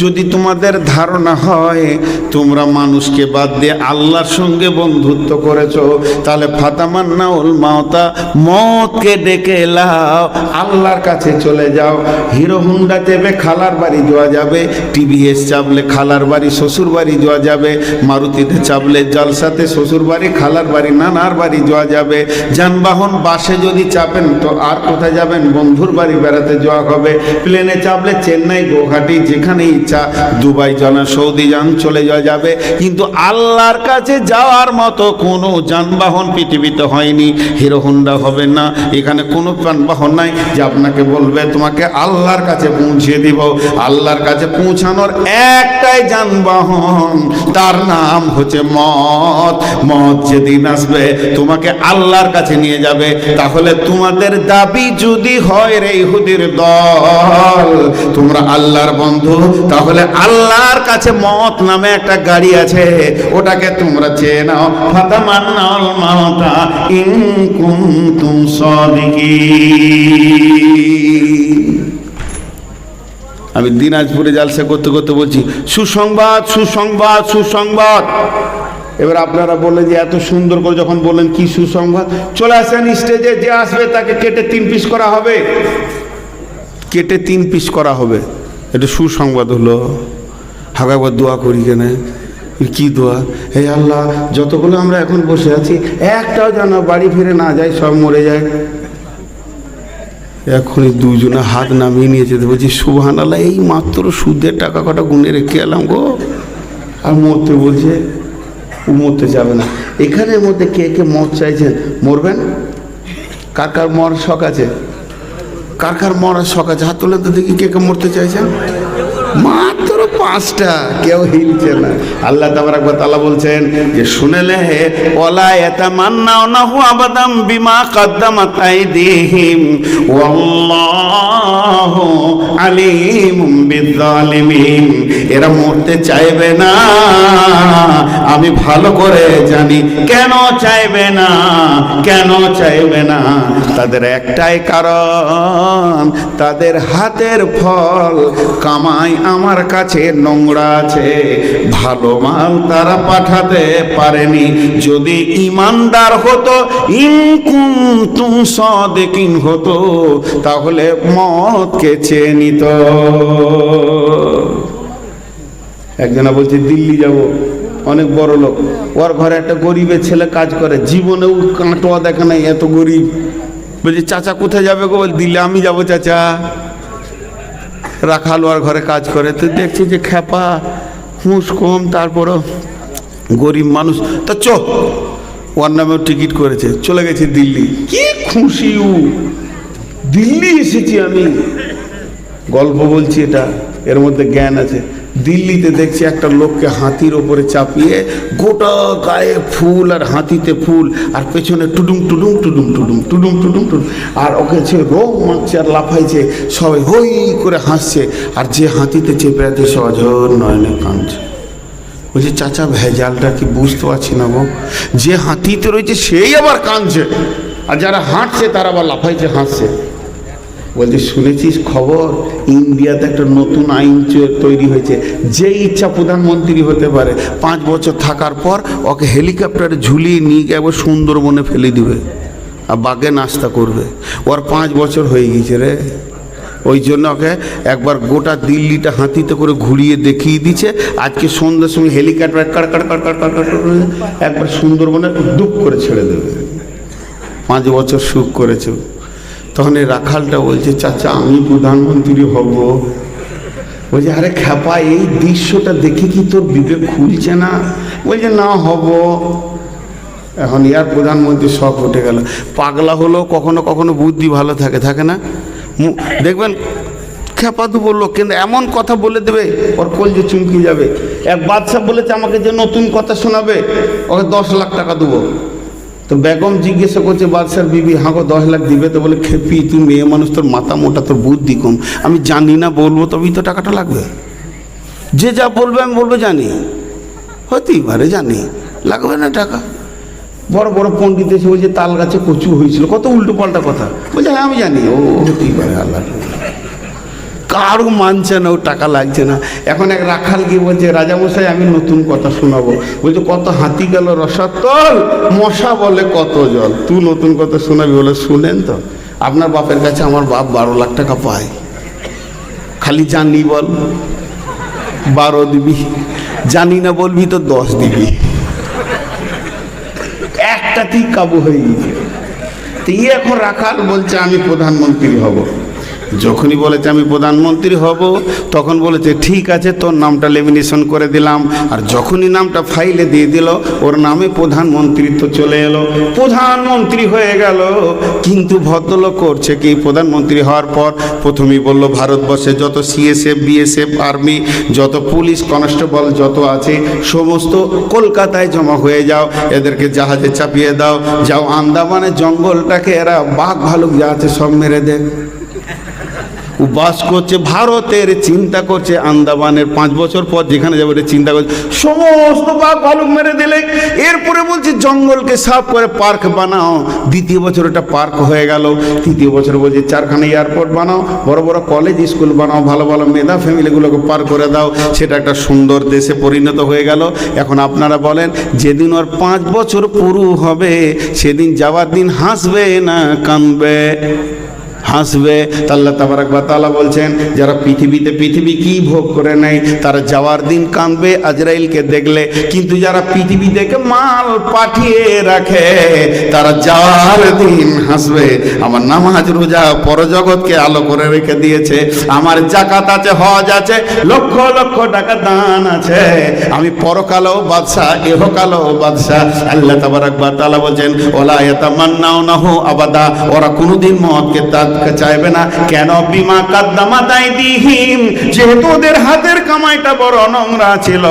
যদি তোমাদের ধারণা হয় তোমরা মানুষকে বাদ দিয়ে আল্লাহর সঙ্গে বন্ধুত্ব করেছো, তাহলে ফাতামান্নাউল মাউতা, মতকে ডেকে এলাও, আল্লাহর কাছে চলে যাও। হিরো হুন্ডা চেপে খালার বাড়ি যাওয়া যাবে, টিভিএস চাপলে খালার বাড়ি শ্বশুর বাড়ি যাওয়া যাবে, মারুতিতে চাপলে জলসাতে শ্বশুর বাড়ি খালার বাড়ি নানার বাড়ি যাওয়া যাবে। যানবাহন বাসে যদি চাপেন তো আর কোথায় যাবেন, বন্ধুর বাড়ি বেড়াতে যাওয়া হবে। প্লেনে চাপলে চেন্নাই, গুয়াহাটি, যেখানে ইচ্ছা, দুবাই যান, সৌদি যান, চলে যাওয়া যাবে। কিন্তু আল্লাহর কাছে যাওয়ার মতো কোনো যানবাহন পৃথিবীতে হয়নি। হিরো হোন্ডা হবে না, এখানে কোনো যানবাহন নাই যে আপনাকে বলবে তোমাকে আল্লাহর কাছে পৌঁছে দিব। আল্লাহর কাছে পৌঁছানোর একটাই যানবাহন, তার নাম হচ্ছে মত। মত যেদিন আসবে তোমাকে আল্লাহর কাছে নিয়ে যাবে। তাহলে তোমাদের দাবি যদি হয় রে ইহুদির দল, তোমরা আল্লাহর বন্ধু, তাহলে আল্লাহর কাছে মত নামে একটা গাড়ি আছে, ওটাকে তোমরা চেয়ে নাও। ফাতামান্নাউল মাউতা ইন কুনতুম সাদিকিন। আমি দিনাজপুরে জালসা করতে করতে বলছি সুসংবাদ, সুসংবাদ, সুসংবাদ। এবার আপনারা বললেন যে এত সুন্দর করে যখন বললেন কি সুসংবাদ, চলে আসেন স্টেজে, যে আসবে তাকে কেটে 3 পিস করা হবে, কেটে 3 পিস করা হবে। এটা সুসংবাদ হলো?
হাগা একবার দোয়া করি কেন? কি দোয়া? হে আল্লাহ, যতগুলো আমরা এখন বসে আছি একটাও যেন বাড়ি ফিরে না যায়, সব মরে যায়। এখনই দুজনে হাত নামিয়ে নিয়েছে, বলছি সুবহানাল্লাহ, এই মাত্র সুদের টাকা কটা গুনে রেখে এলাম গো, আর মরতে বলছে। ও মরতে যাবে না। এখানের মধ্যে কে কে মদ চাইছেন? মরবেন? কার কার মরার শখ আছে? কার কার মরার শখ আছে? হাত তোলেন তো দেখি, কে কে মরতে চাইছেন? মাত্র 5টা, কেউ হিলছে না। আল্লাহ তাবারাক ওয়া তাআলা বলছেন যে শুনেলে ওয়ালা ইয়াতামান্নাউনাহু আবাদাম বিমা কদ্দামাত আইদিহিম ওয়াল্লাহু আলিমুম বিয-যালিমিন। এরা মরতে চাইবে না, আমি ভালো করে জানি কেন চাইবে না। কেন চাইবে না? তাদের একটাই কারণ, তাদের হাতের ফল কামাই আমার কাছে নোংরা আছে, ভালো মাল তারা পাঠাতে পারেনি। যদি ইমানদার হতো, ইন কুনতুম সাদিকিন হতো, তাহলে মদকে চেয়ে নিত। একজনা বলছে দিল্লি যাব, অনেক বড় লোক, ওর ঘরে একটা গরিবের ছেলে কাজ করে, জীবনেও কাঁটোয়া দেখে নাই, এত গরিব। বলছে চাচা কোথায় যাবে গো? বল দিল্লি। আমি যাবো চাচা। রাখাল ওর ঘরে কাজ করে, তো দেখছি যে খ্যাপা, হুঁশ কম, তারপরও গরিব মানুষ। তা ওর নামেও টিকিট করেছে, চলে গেছে দিল্লি। কি খুশি ও, দিল্লি এসেছি আমি। গল্প বলছি এটা, এর মধ্যে জ্ঞান আছে। দিল্লিতে দেখছি একটা লোককে হাতির ওপরে চাপিয়ে, গোটা গায়ে ফুল আর হাতিতে ফুল, আর পেছনে টুডুম টুডুম টুডুম টুডুম টুডুম টুডুম টুডুম, আর ওকে রোগ মারছে আর লাফাইছে, সবাই হই করে হাসছে, আর যে হাতিতে চেপে আছে সে অঝর নয়নে কাঁদছে। বলছি চাচা ভেজালটা কি বুঝতে পারছি না গো, যে হাতিতে রয়েছে সেই আবার কাঁদছে, আর যারা হাঁটছে তারা আবার লাফাইছে হাসছে। বলছি শুনেছিস খবর, ইন্ডিয়াতে একটা নতুন আইন তৈরি হয়েছে, যে ইচ্ছা প্রধানমন্ত্রী হতে পারে। 5 বছর থাকার পর ওকে হেলিকপ্টারে ঝুলিয়ে নিয়ে গিয়ে একবার সুন্দরবনে ফেলে দিবে, আর বাঘে নাস্তা করবে। ওর 5 বছর হয়ে গেছে রে। ওই জন্য ওকে একবার গোটা দিল্লিটা হাতিতে করে ঘুরিয়ে দেখিয়ে দিচ্ছে। আজকে সন্ধ্যার সময় helicopter card card card card card card করে একবার সুন্দরবনে ডুব করে ছেড়ে দেবে। 5 বছর সুখ করেছে। তখন এই রাখালটা বলছে চাচা আমি প্রধানমন্ত্রী হব। বলছে আরে খ্যাপা, এই দৃশ্যটা দেখে কি তোর বিবেক খুলছে না? বলছে না হব। এখন ইয়ার প্রধানমন্ত্রী শখ উঠে গেল। পাগলা হলেও কখনো কখনো বুদ্ধি ভালো থাকে, থাকে না? দেখবেন খ্যাপা তো বললো, কিন্তু এমন কথা বলে দেবে ওর কলজে চুমকি যাবে। এক বাদশা বলেছে আমাকে যে নতুন কথা শোনাবে ওকে 10 লাখ টাকা দেবো। তো বেগম জিজ্ঞাসা করছে বাদশার বিবি, হাঁকো 10 লাখ দিবে? তো বলে খেপি তুই মেয়ে মানুষ, তোর মাথা মোটা, তোর বুদ্ধি কম। আমি জানি না বলবো, তবেই তো টাকাটা লাগবে। যে যা বলবে আমি বলবো জানি, হতেই পারে জানি, লাগবে না টাকা। বড় বড় পণ্ডিত এসে বলছে তাল গাছে কচু হয়েছিল, কত উল্টো পাল্টা কথা। বলছে হ্যাঁ আমি জানি, ও হতেই পারে। আল্লাহ কারো মানছে না, ও টাকা লাগছে না। এখন এক রাখাল গিয়ে বলছে রাজামশাই আমি নতুন কথা শোনাবো। বলছে কত হাতি গেল রসাতল, মশা বলে কত জল, তুই নতুন কথা শোনাবি? বলে শুনেন তো, আপনার বাপের কাছে আমার বাপ 12 লাখ টাকা পায়, খালি জানি বল 12 দিবি, জানি না বলবি তো 10 দিবি। একটাতেই কাবু হয়ে গেছে। তো এখন রাখাল বলছে আমি প্রধানমন্ত্রী হব। যখনই বলেছে আমি প্রধানমন্ত্রী হব, তখন বলেছে ঠিক আছে তোর নামটা লেমিনেশন করে দিলাম। আর যখনই নামটা ফাইলে দিয়ে দিল, ওর নামে প্রধানমন্ত্রিত্ব চলে এলো, প্রধানমন্ত্রী হয়ে গেল। কিন্তু ভদ্রলোক করছে কি, প্রধানমন্ত্রী হওয়ার পর প্রথমেই বলল ভারতবর্ষে যত সিএসএফ বিএসএফ আর্মি, যত পুলিশ কনস্টেবল যত আছে সমস্ত কলকাতায় জমা হয়ে যাও, এদেরকে জাহাজে চাপিয়ে দাও, যাও আন্দামানের জঙ্গলটাকে এরা বাঘ ভালুক যা আছে সব মেরে দেয়। ও বাস করছে ভারতের, চিন্তা করছে আন্দামানের 5 বছর পর যেখানে যাবে এটা চিন্তা করছে সমস্ত বাঘ ভালুক মেরে দিলে। এরপরে বলছে জঙ্গলকে সাফ করে পার্ক বানাও। 2য় বছর এটা পার্ক হয়ে গেল। 3য় বছর বলছে 4খানা এয়ারপোর্ট বানাও, বড় বড় কলেজ স্কুল বানাও, ভালো ভালো মেধা ফ্যামিলিগুলোকে পার করে দাও। সেটা একটা সুন্দর দেশে পরিণত হয়ে গেল। এখন আপনারা বলেন, যেদিন ওর 5 বছর পুরো হবে সেদিন যাওয়ার দিন হাসবে না কাঁদবে?
হাসবে। আল্লাহ তাবারাক ওয়া তাআলা বলছেন যারা পৃথিবী কি ভোগ করে নেয় তারা যাওয়ার দিন কাঁদবে আজরাইলকে দেখলে, কিন্তু যারা পৃথিবী থেকে মাল পাঠিয়ে রাখে তারা যাওয়ার দিন হাসবে। আমার নামাজ রোজা পরজগৎকে আলো করে রেখে দিয়েছে, আমার যাকাত আছে, হজ আছে, লক্ষ লক্ষ টাকা দান আছে, আমি পরকালেও বাদশাহ ইহকালেও বাদশাহ। আল্লাহ তাবারাক ওয়া তাআলা বলছেন ওয়ালা ইয়াতামান্নাউনাহু আবাদা, ওরা কোনোদিন মওতকে চাইবে না। কেন? বিমা কাদ্দামাত আইদিহিম, যেহেতু ওদের হাতের কামাইটা বড় নোংরা ছিল।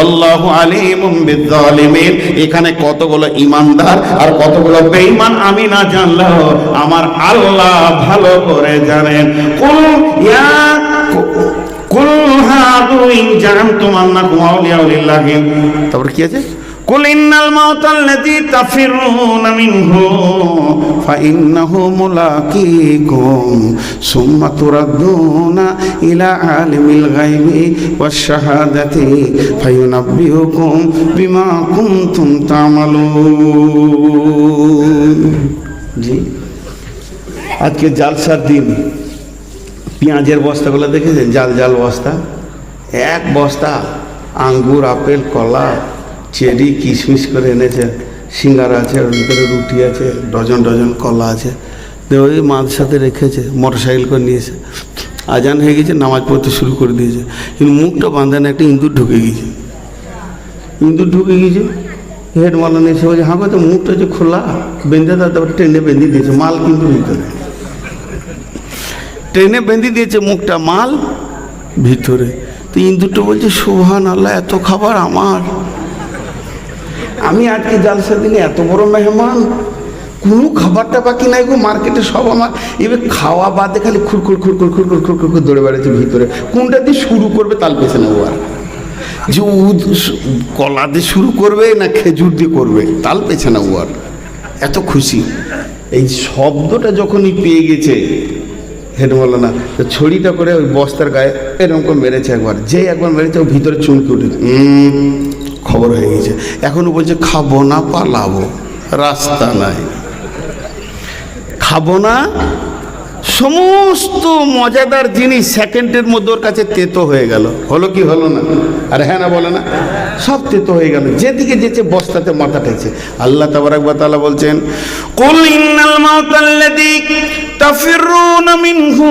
আল্লাহু আলিমুম বিজ্জালিমিন, এখানে কতগুলো ইমানদার আর কতগুলো বেঈমান আমি না জানলেও আমার আল্লাহ ভালো করে জানেন। কুল হাদু ইন জানতুম আন্নাকুম আউলিয়া লিল্লাহি, তারপর কি আছে? কুল ইন্নাল মাউতাল্লাযী তাফিরুনা মিনহু ফাইন্নাহু মুলাকীকুম সুম্মা তুরাদ্দুনা ইলা আলিমিল গায়বি ওয়াশ শাহাদাতি ফায়ুনাব্বিউকুম বিমা কুনতুম তা'মালুন। জি, আজকে জালসার দিন। পেঁয়াজের বস্তাগুলো দেখেছেন? জাল জাল বস্তা, এক বস্তা আঙ্গুর, আপেল, কলা, চেরি, কিশমিশ করে এনেছে, সিঙ্গারা আছে, ওর ভিতরে রুটি আছে, ডজন ডজন কলা আছে, ওই মাঝ সাথে রেখেছে, মোটরসাইকেল করে নিয়েছে। আজান হয়ে গেছে, নামাজ পড়তে শুরু করে দিয়েছে, কিন্তু মুখটা বাঁধানো একটা ইঁদুর ঢুকে গিয়েছে। হেড মালানো এসে বলছে হ্যাঁ তো মুখটা যে খোলা, বেঁধে দেওয়া, তারপর ট্রেনে বেঁধে দিয়েছে, মাল কিন্তু ভিতরে, ট্রেনে বেঁধে দিয়েছে মুখটা, মাল ভিতরে। তো ইঁদুরটা বলছে সুবহানাল্লাহ, এত খাবার আমার, আমি আজকে জালসার দিনে এত বড় মেহমান, কোনো খাবারটা বাকি নাই গো, মার্কেটে সব আমার। এবার খাওয়া বাদে খালি খুরখুর খুরখুর খুরখুর খুরখুর করে দৌড়ে বেড়াচ্ছে ভিতরে। কোনটা দিয়ে শুরু করবে তাল পেছে না ও, আর যে কলা দিয়ে শুরু করবে না খেজুর দিয়ে করবে তাল পেছে না ও, আর এত খুশি। এই শব্দটা যখনই পেয়ে গেছে হেড বলো না, ছড়িটা করে ওই বস্তার গায়ে এরকম করে মেরেছে একবার, যে একবার মেরেছে ও ভিতরে চুমকে উঠেছে, খবর হয়ে গেছে। এখনো বলছে খাবো না, পালাবো, রাস্তা নাই, খাবো না। সমস্ত মজাদার জিনিস সেকেন্ডের মধ্যে ওর কাছে তেতো হয়ে গেল। হলো কি হলো না? আর হ্যাঁ না বলে না, সব তেতো হয়ে গেল, যেদিকে যেতে বস্তাতে মাথা ঠেকছে। আল্লাহ তাবারাক ওয়া তাআলা বলছেন কুল ইন্নাল মাউতাল্লাযী তাফিরুনা মিনহু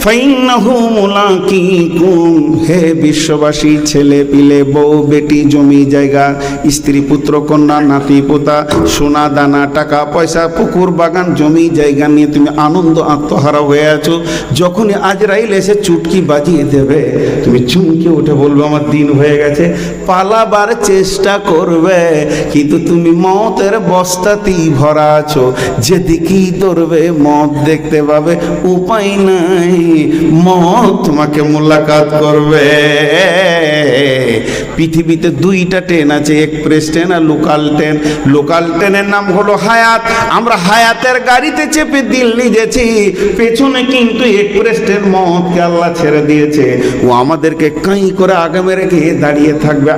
ফাইন্নাহু মুলাকীকুম, হে বিশ্ববাসী, ছেলে পিলে, বউ বেটি, জমি জায়গা, স্ত্রী পুত্র কন্যা, নাতি পোতা, সোনা দানা, টাকা পয়সা, পুকুর বাগান, জমি জায়গা নিয়ে তুমি আনন্দ আত্মহারা হয়ে আছো। যখনই আজরাইল এসে চুটকি বাজিয়ে দেবে তুমি চুমকে উঠে বলবে আমার দিন হয়ে গেছে, পালাবার চেষ্টা করবে, কিন্তু তুমি মতের বস্তাতেই ভরা আছো, যেদিকেই ধরবে মত দেখতে পাবে, উপায় নাই, মত তোমাকে মোলাকাত করবে। পৃথিবীতে দুইটা ট্রেন আছে, এক্সপ্রেস ট্রেন আর লোকাল ট্রেন। লোকাল ট্রেনের নাম হলো হায়াত। আমরা হায়াতের গাড়িতে চেপে দিল্লি গেছি, পেছনে কিন্তু এক্সপ্রেস ট্রেন মতকে আল্লাহ ছেড়ে দিয়েছে, ও আমাদেরকে কাই করে আগামে রেখে দাঁড়িয়ে থাকবে,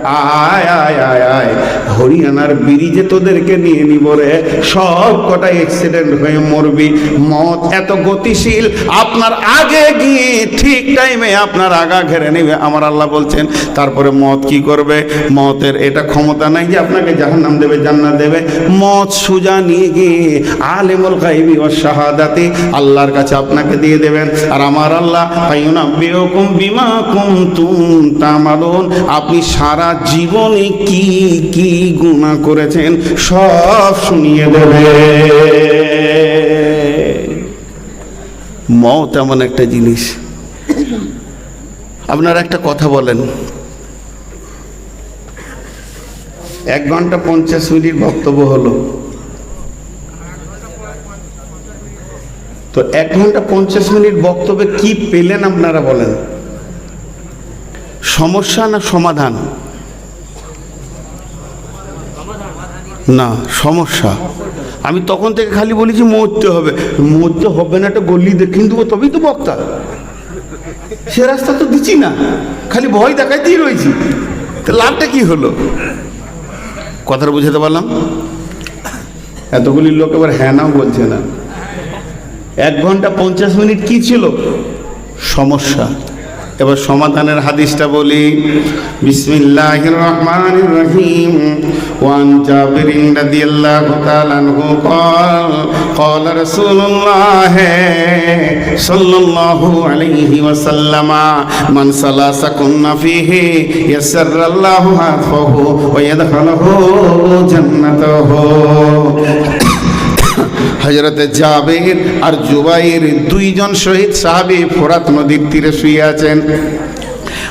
আয় আয় আয় আয় হরিয়ানার ব্রিজে তোদেরকে নিয়ে নিব রে, সব কটা অ্যাক্সিডেন্ট হয়ে মরবি। মত এত গতিশীল, আপনার আগে গিয়ে ঠিক টাইমে আপনার আগা ঘেরে নেবে। আমার আল্লাহ বলছেন তারপরে মত কি করবে? মতের এটা ক্ষমতা নাই যে আপনাকে জাহান্নাম দেবে জান্নাত দেবে। মত সুজা নিয়ে গিয়ে আলিমুল গায়বি ওয়াশ শাহাদাতি, আল্লাহর কাছে আপনাকে দিয়ে দেবেন। আর আমার আল্লাহ ফায়ুনাব্বিউকুম বিমা কুনতুম তা'মালুন, আপনি সারা জীবনে কি কি গুনাহ করেছেন সব শুনিয়ে দেবে। মত এমন একটা জিনিস। আপনারা একটা কথা বলেন, 1 ঘন্টা 50 মিনিট বক্তব্য হলো, তো 1 ঘন্টা 50 মিনিট বক্তব্যে কি পেলেন আপনারা বলেন? সমস্যা না সমাধান? না, সমস্যা। আমি তখন থেকে খালি বলেছি মরতে হবে, মরতে হবে না, একটা গলি দেখিয়ে দেবো তবেই তো বক্তা। সে রাস্তা তো দিচ্ছি না, খালি ভয় দেখাইতেই রয়েছি, তো লাভটা কি হলো? কথাটা বুঝাতে পারলাম? এতগুলি লোক এবার হ্যাঁ নাও বলছে না, 1 ঘন্টা 50 মিনিট কি ছিল? সমস্যা। এবার সমাধানের হাদিসটা বলি। বিসমিল্লাহির রহমানির রহিম। ওয়ান জাবির রাদিয়াল্লাহু তাআলা আনহু قال قال رسول الله صلى الله عليه وسلم من سلاسكن فيه يسر الله حتفه ويدخله جنته। হযরতে জাবের আর জুবাইর দুইজন শহীদ সাহাবী ফোরাত নদীর তীরে শুয়ে আছেন।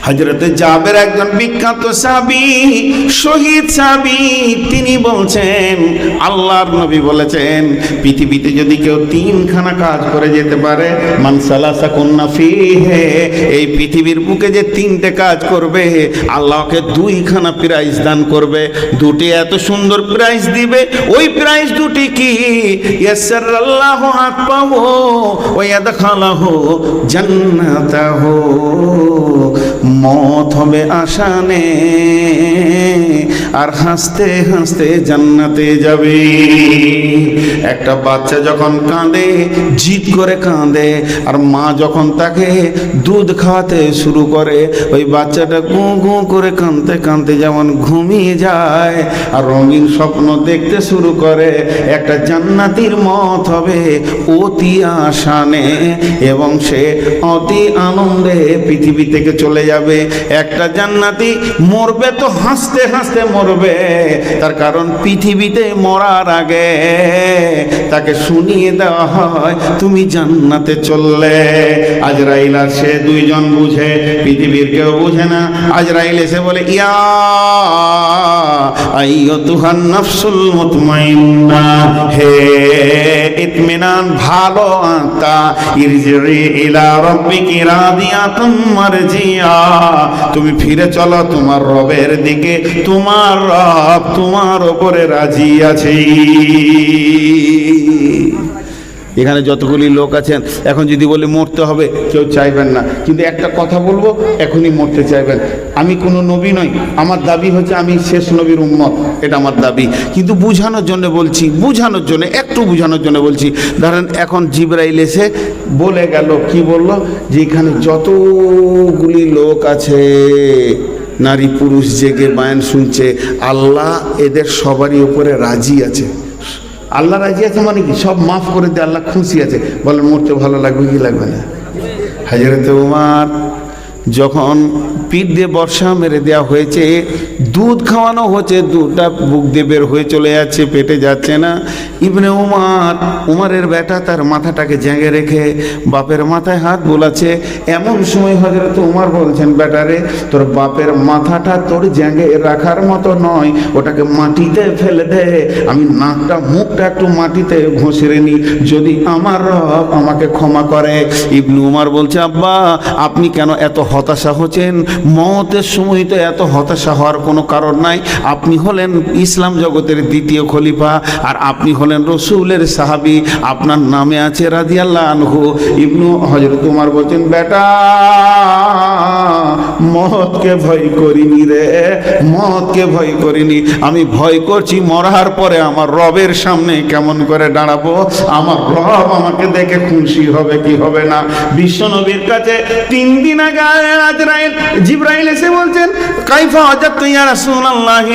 হযরতে জাবের একজন বিখ্যাত সাহাবী, শহীদ সাহাবী। তিনি বলছেন আল্লাহর নবী বলেছেন পৃথিবীতে যদি কেউ 3খানা কাজ করে যেতে পারে, মান সালাসা কুন্না ফিহে, এই পৃথিবীর বুকে যে 3টে কাজ করবে আল্লাহকে 2খানা প্রাইজ দান করবে। 2টি এত সুন্দর প্রাইজ দিবে। ওই প্রাইজ 2টি কি? ইয়াসসারাল্লাহু হাতপাহু ওয়া ইয়াদখালাহু জান্নাতাহু। মত হবে আসানে আর হাসতে হাসতে জান্নাতে যাবে। একটা বাচ্চা যখন কাঁদে, জিদ করে কাঁদে, আর মা যখন তাকে দুধ খাওয়াতে শুরু করে, ওই বাচ্চাটা গু গু করে কাঁদতে কাঁদতে যেমন ঘুমিয়ে যায় আর রঙিন স্বপ্ন দেখতে শুরু করে, একটা জান্নাতির মত হবে অতি আসানে এবং সে অতি আনন্দে পৃথিবী থেকে চলে যাবে। একটা জান্নাতি মরবে তো হাসতে হাসতে মরবে, তার কারণ পৃথিবীতে মরার আগে তাকে শুনিয়ে দেওয়া হয় তুমি জান্নাতে চললে। আজরাইল আর সে দুইজন বুঝে, পৃথিবীর কেউ বুঝে না। আজরাইল এসে বলে ইয়া আইয়তুহান নাফসুল মুতমাইন্না, হে ইতমিনান ভালো আত্মা, ইরজিই ইলা রাব্বিকি রাদিয়াতুম মারজিয়া, তুমি ফিরে চলো তোমার রবের দিকে, তোমার রব তোমার উপরে রাজি আছে। এখানে যতগুলি লোক আছেন এখন যদি বলি মরতে হবে, কেউ চাইবেন না, কিন্তু একটা কথা বলবো, এখনই মরতে চাইবেন। আমি কোনো নবী নই, আমার দাবি হচ্ছে আমি শেষ নবীর উম্মত, এটা আমার দাবি। কিন্তু বুঝানোর জন্য বলছি, বুঝানোর জন্য, একটু বুঝানোর জন্য বলছি। ধরেন এখন জিবরাইল এসে বলে গেল, কি বলল, যে এখানে যতগুলি লোক আছে নারী পুরুষ জেগে বায়ান শুনছে, আল্লাহ এদের সবারই উপরে রাজি আছে। আল্লাহ রাজি আছে মানে কি? সব মাফ করে দিয়ে আল্লাহ খুশি আছে। বলেন মরতে ভালো লাগবে কি লাগবে না? হযরতে উমর যখন পিঠ দিয়ে বর্ষা মেরে দেওয়া হয়েছে, দুধ খাওয়ানো হচ্ছে, দুধটা বুক দিয়ে বের হয়ে চলে যাচ্ছে, পেটে যাচ্ছে না। ইবনে উমরের বেটা তার মাথাটাকে জেঁগে রেখে বাপের মাথায় হাত বোলাচ্ছে। এমন সময় হযরত উমর বলছেন, বেটারে তোর বাপের মাথাটা তোর জেঁগে রাখার মতো নয়, ওটাকে মাটিতে ফেলে দে, আমি নাকটা মুখটা একটু মাটিতে ঘষে নি, যদি আমার রব আমাকে ক্ষমা করে। ইবনে উমর বলছে, আব্বা আপনি কেন এত হতাশা হচ্ছেন? মওতের সময় তো এত হতাশা হওয়ার কোনো কারণ নাই। আপনি হলেন ইসলাম জগতের দ্বিতীয় খলিফা, আর আপনি হলেন রসুলের সাহাবী, আপনার নামে আছে রাদিয়াল্লাহু আনহু। ইবনু হযরত উমর বলছেন, বেটা মওতকে ভয় করিনি রে, মওতকে ভয় করিনি, আমি ভয় করছি মরার পরে আমার রবের সামনে কেমন করে দাঁড়াবো, আমার রব আমাকে দেখে খুশি হবে কি হবে না। বিশ্ব নবীর কাছে 3 দিন আগে জিবরাইল এসে বলছেন, কাইফা ওয়াজাদতু ইয়া রাসূলুল্লাহ,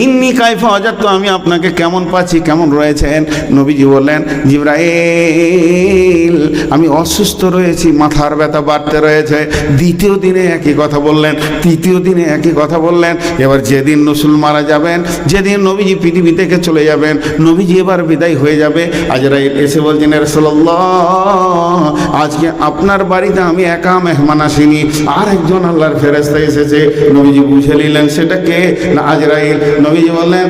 ইন্নী কাইফা ওয়াজাদতু, আমি আপনাকে কেমন পাচ্ছি, কেমন রয়েছেন? নবীজি বললেন, জিবরাইল আমি অসুস্থ রয়েছি, মাথার ব্যথা বাড়তে রয়েছে। দ্বিতীয় দিনে একই কথা বললেন, তৃতীয় দিনে একই কথা বললেন। এবার যেদিন রাসূল মারা যাবেন, যেদিন নবীজি পৃথিবী থেকে চলে যাবেন, নবীজি এবার বিদায় হয়ে যাবে, আজরাইল এসে বলছেন, ইয়া রাসূলুল্লাহ আজকে আপনার বাড়িতে আমি একা মেহমান আসিনি, আর একজন আল্লাহর ফেরেশতা এসেছে। নবীজি বুঝে নিলেন সেটা কে না আজরাইল। নবীজি বললেন,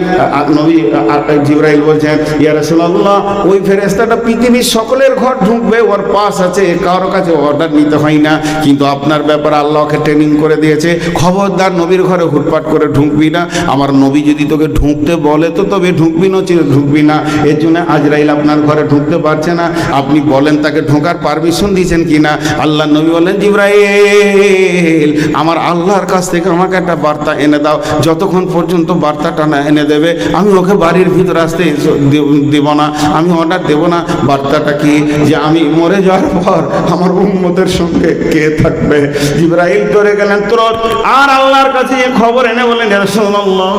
জিবরাইল বলছেন, ইয়া রাসূলুল্লাহ ওই ফেরেশতাটা পৃথিবীর সকলের ঘর ঢুকবে, ওর পাস আছে, কারোর কাছে অর্ডার নিতে হয় না, কিন্তু আপনার ব্যাপারে আল্লাহকে ট্রেনিং করে দিয়েছে, খবরদার নবীর ঘরে হুটপাট করে ঢুকবি না, আমার নবী যদি তোকে ঢুকতে বলে তো তবে ঢুকবি, নচিলে ঢুকবি না। এর জন্য আজরাইল আপনার ঘরে ঢুকতে পারছে না, আপনি বলেন তাকে ঢোকার পারমিশন দিয়েছেন কিনা। আল্লাহ নবী বলেন, জিবরাইল
আমার আল্লাহর কাছ থেকে আমাকে একটা বার্তা এনে দাও। যতক্ষণ পর্যন্ত বার্তাটা না এনে দেবে আমি ওকে বাড়ির ভিতরে আসতে দেব না, আমি অর্ডার দেব না। বার্তাটা কি? যে আমি মরে যাওয়ার পর আমার উম্মতের সঙ্গে কে থাকবে? জিবরাইল ধরে গেলেন তুরত আর আল্লাহর কাছে খবর এনে বলেন, ইয়া রাসূলুল্লাহ,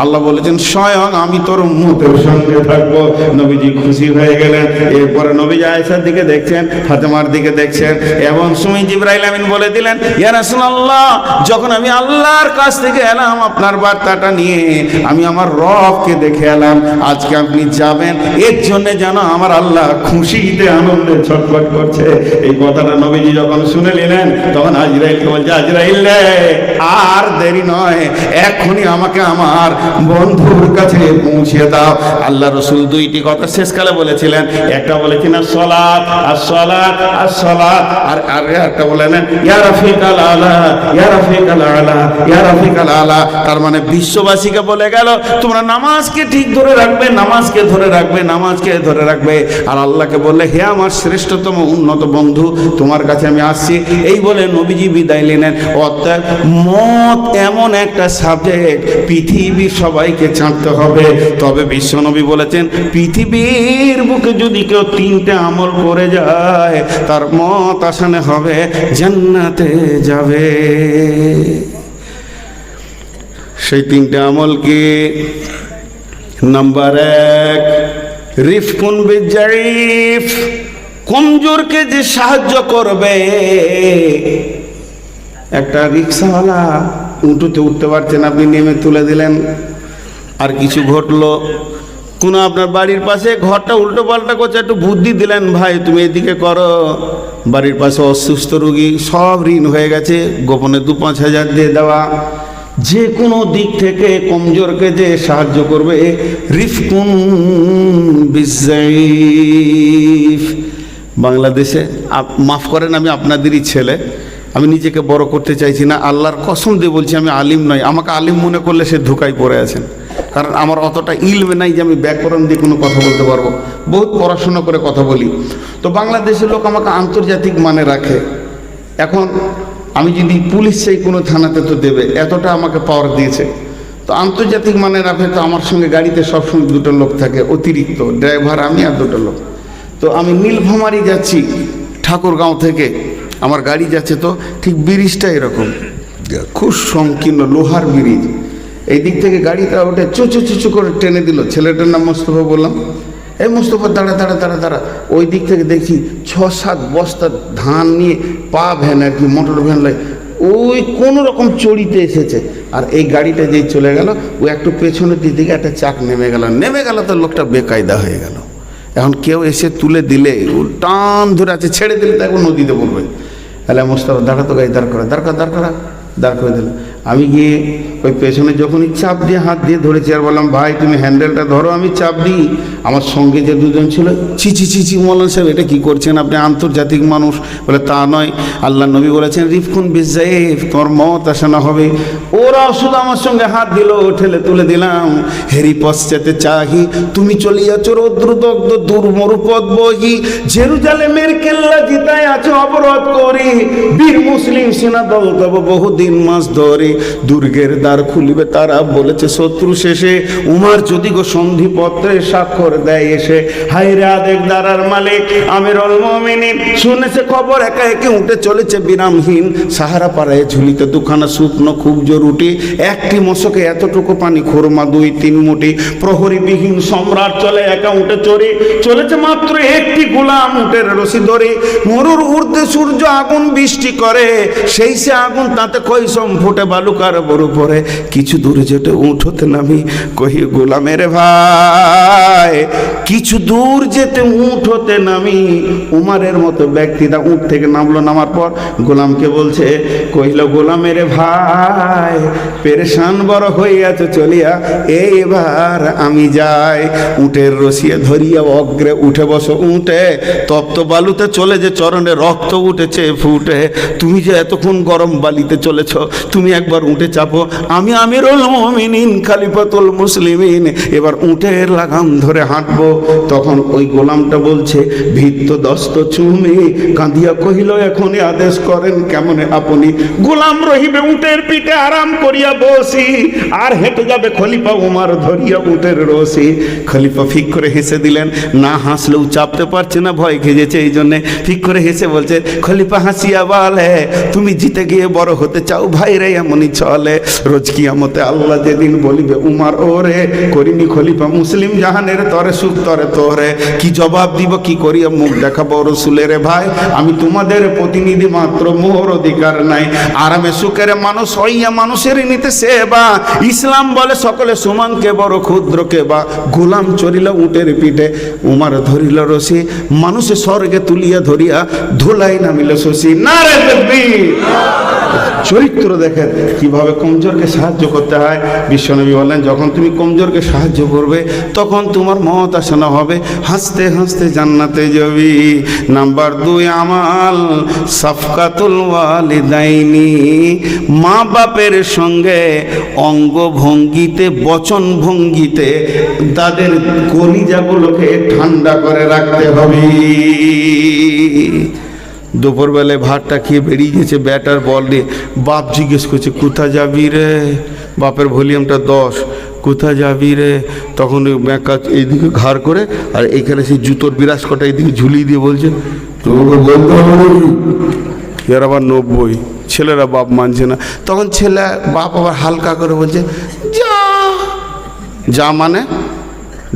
আল্লাহ বলেছেন স্বয়ং আমি তোর উম্মতের সঙ্গে থাকবো। নবীজি খুশি হয়ে গেলেন। এরপরে নবীজি আয়েশার দিকে দেখছেন, ফাতেমার দিকে দেখছেন, এবং সময় জিবরাইল আমিন বলে দিলেন, ইয়া রাসূলুল্লাহ, যখন আমি আল্লাহর কাছ থেকে এলাম আপনার বার্তাটা নিয়ে, আমি আমার রবকে দেখে এলাম। আজকে আপনি যাবেন, এর জন্য যেন আমার আল্লাহ খুশিতে আনন্দে ছটফট করছে। এই কথাটা নবীজি যখন শুনে নিলেন, তখন আজরাইলকে বলছে, আজরাইল রে, আর দেরি নয়, এখনই আমাকে আমার বন্ধুর কাছে পৌঁছে দাও। আল্লাহ রসুল দুইটি কথা শেষকালে বলেছিলেন, একটা বলেছেন আসসালাত আসসালাত আসসালাত, আর একটা বলেন ইয়া রাফিকাল আলা ইয়া রাফিকাল আলা ইয়া রাফিকাল আলা। তার মানে বিশ্ববাসীকে বলে গেল তোমরা নামাজকে ঠিক ধরে রাখবে, নামাজকে ধরে রাখবে, নামাজকে ধরে রাখবে। আর আল্লাহকে বললে হে আমার শ্রেষ্ঠতম উন্নত বন্ধু, তোমার কাছে আমি আসছি। এই বলে নবীজি বিদায় নিলেন। অর্থাৎ মত এমন একটা সাবজেক্ট, পৃথিবীর সবাইকে ছাড়তে হবে। তবে বিশ্বনবী বলেছেন পৃথিবীর বুকে যদি কেউ তিনটে আমল করে যায়, তার মত আসানে হবে জান্নাতে যাবে। সেই তিনটে আমল কি? নাম্বার 1, রিফকুন বিজাইফ, কমজোরকে যে সাহায্য করবে। একটা রিক্সাওয়ালা উঁটুতে উঠতে পারছেন, আপনি নেমে তুলে দিলেন। আর কিছু ঘটলো, কোনো আপনার বাড়ির পাশে ঘরটা উল্টো পাল্টা করছে, একটু বুদ্ধি দিলেন, ভাই তুমি এদিকে করো। বাড়ির পাশে অসুস্থ রোগী, সব ঋণ হয়ে গেছে, গোপনে 2-5 হাজার দিয়ে দেওয়া। যে কোনো দিক থেকে কমজোরকে যে সাহায্য করবে, রিফকুন বিজাইফ। বাংলাদেশে মাফ করেন, আমি আপনাদেরই ছেলে, আমি নিজেকে বড় করতে চাইছি না, আল্লাহর কসম দিয়ে বলছি আমি আলিম নই। আমাকে আলিম মনে করলে সে ধোঁকায় পড়ে আছেন, কারণ আমার অতটা ইলমে নাই যে আমি ব্যাকরণ দিয়ে কোনো কথা বলতে পারবো। বহুত পড়াশোনা করে কথা বলি। তো বাংলাদেশের লোক আমাকে আন্তর্জাতিক মানে রাখে। এখন আমি যদি পুলিশ চাই কোনো থানাতে তো দেবে, এতটা আমাকে পাওয়ার দিয়েছে। তো আন্তর্জাতিক মানে রাখে, তো আমার সঙ্গে গাড়িতে সবসময় 2টো লোক থাকে অতিরিক্ত, ড্রাইভার আমি আর 2টো লোক। তো আমি নীলফামারি যাচ্ছি ঠাকুরগাঁও থেকে, আমার গাড়ি যাচ্ছে, তো ঠিক ব্রিজটা এরকম খুব সংকীর্ণ লোহার ব্রিজ। এই দিক থেকে গাড়িটা ওঠে চুচু করে টেনে দিল। ছেলেটার নাম মোস্তফা, বললাম এই মোস্তফা দাঁড়া দাঁড়া দাঁড়া দাঁড়া। ওই দিক থেকে দেখি 6-7 বস্তা ধান নিয়ে পা ভ্যান আর কি, মোটর ভ্যান লাই, ওই কোনো রকম চড়িতে এসেছে। আর এই গাড়িটা যেই চলে গেল, ও একটু পেছনের দিকে একটা চাক নেমে গেল, তো লোকটা বেকায়দা হয়ে গেল। এখন কেউ এসে তুলে দিলে, ও টান ধরে আছে, ছেড়ে দিলে তো এখন নদীতে পড়বে। তাহলে মোস্তফা দাঁড়া, তো গাড়ি দাঁড় করে দিল। আমি গিয়ে ওই পেছনে যখনই চাপ দিয়ে হাত দিয়ে ধরেছি, আর বললাম ভাই তুমি হ্যান্ডেলটা ধরো, আমি চাপ দিই। আমার সঙ্গে যে 2জন ছিল, ছি মৌলানা সাহেব এটা কি করছেন আপনি, আন্তর্জাতিক মানুষ। বলে তা নয়, আল্লাহ নবী বলেছেন রিফকুন বিজাইফ, তোমার মত আসানো হবে। ওরা শুধু আমার সঙ্গে হাত দিল, ঠেলে তুলে দিলাম। হেরি পশ্চাতে চাহি তুমি চলিয়াছ রৌদ্রদগ্ধ দুর্মরুপদ বহি, জেরুজালেমের কেল্লা জিতায় আছে অবরোধ করি, বীর মুসলিম সেনা দল তব বহুদিন মাস ধরে, দুর্গের দ্বার খুলিবে তারা বলেছে শত্রু শেষে, উমার যদি গো সন্ধিপত্রে স্বাক্ষর দেয় এসে, হায়রে আদেক দারার মালিক আমিরুল মুমিনিন, শুনেছে খবর একা একে উঠে চলেছে বিরামহীন, সাহারা পাড়ায় ঝুলিতে 2খানা শুকনো খুব জরুটি, একটি মশকে এতটুকু পানি, খোরমা 2-3 মুঠি, প্রহরীবিহীন সম্রাট চলে একা উঠে চড়ে, চলেছে মাত্র একটি গোলাম উটের রশি ধরে, মরুর ঊর্ধ্বে সূর্য আগুন বৃষ্টি করে, সেই সে আগুন তাতে কৈসম ফুটে বালুকার বড় পরে, কিছু দূরে যেতে উঠ হতে নামি, কহি গোলামের ভাই কিছু দূর যেতে উঠ হতে নামি। উমারের মতো ব্যক্তিটা উঠ থেকে নামলো, নামার পর গোলামকে বলছে, কহিল গোলামের ভাই পেরেশান বড় হইয়াছে চলিয়া, এইবার আমি যাই। উটের রসিয়ে ধরিয়া অগ্রে উঠে বসো উঠে, তপ্ত বালুতে চলে যে চরণে রক্ত উঠেছে ফুটে, তুমি যে এতক্ষণ গরম বালিতে চলেছ, তুমি একবার একবার উঠে চাপো, আমি আমিরুল মুমিনিন খলিফাতুল মুসলিমিন, এবার উটের লাগাম ধরে হাঁটবো। তখন ওই গোলামটা বলছে, ভিত্ত দস্ত চুমে কাঁদিয়া কহিল, এখনই আদেশ করেন কেমনে আপনি। গোলাম রহিবে উটের পিঠে আরাম করিয়া বসি, আর হেঁটে যাবে খলিফা উমার ধরিয়া উটের রসি। খলিফা ফিক করে হেসে দিলেন, না হাসলেও চাপতে পারছে না, ভয় খেয়েছে, এই জন্যে ফিক করে হেসে বলছে। খলিফা হাসিয়া বলে, তুমি জিতে গিয়ে বড় হতে চাও ভাই রে, এমনই চলে। রোজ কিয়ামতে আল্লাহ যেদিন বলিবে, উমার ওরে করিনি খলিফা মুসলিম জাহানের তরে সুখ তরে তোরে, কি জবাব দিব, কি করিয়া মুখ দেখাবো রসুলের ভাই, আমি তোমাদের প্রতিনিধি মাত্র, মোর অধিকার নাই। আরামে সুখের মানুষ হইয়া মানুষের নিতে সেবা, ইসলাম বলে সকলে সমান, কে বড় ক্ষুদ্র কে বা। গোলাম চড়িল উটের পিঠে, উমার ধরিল রশি, মানুষে স্বর্গে তুলিয়া ধরিয়া ধুলাই নামিল শশী। নারে তাকবীর। চরিত্র দেখেন কিভাবে কমজোরকে সাহায্য করতে হয়। বিশ্বনবী বলেন, যখন তুমি কমজোরকে সাহায্য করবে তখন তোমার মত আসনা হবে, হাসতে হাসতে জান্নাতে যাবি। নাম্বার 2 আমাল সাফকাতুল ওয়ালিদাইনি, মা বাপের সঙ্গে অঙ্গ ভঙ্গিতে বচন ভঙ্গিতে তাদের কলিজাগুলোকে ঠান্ডা করে রাখতে হবে। দুপুরবেলায় ভাতটা খেয়ে বেরিয়ে গেছে ব্যাটার বল নিয়ে, বাপ জিজ্ঞেস করছে, কোথা যাবি রে? বাপের ভলিউমটা 10, কোথা যাবি রে? তখন ওই ব্যাঁকা এইদিকে ঘাড় করে, আর এইখানে সেই জুতোর বিরাজ কটা এইদিকে ঝুলিয়ে দিয়ে বলছে, তোমাকে বলতে হবে। এর আবার 90, ছেলেরা বাপ মানছে না। তখন ছেলে বাপ আবার হালকা করে বলছে, যা যা মানে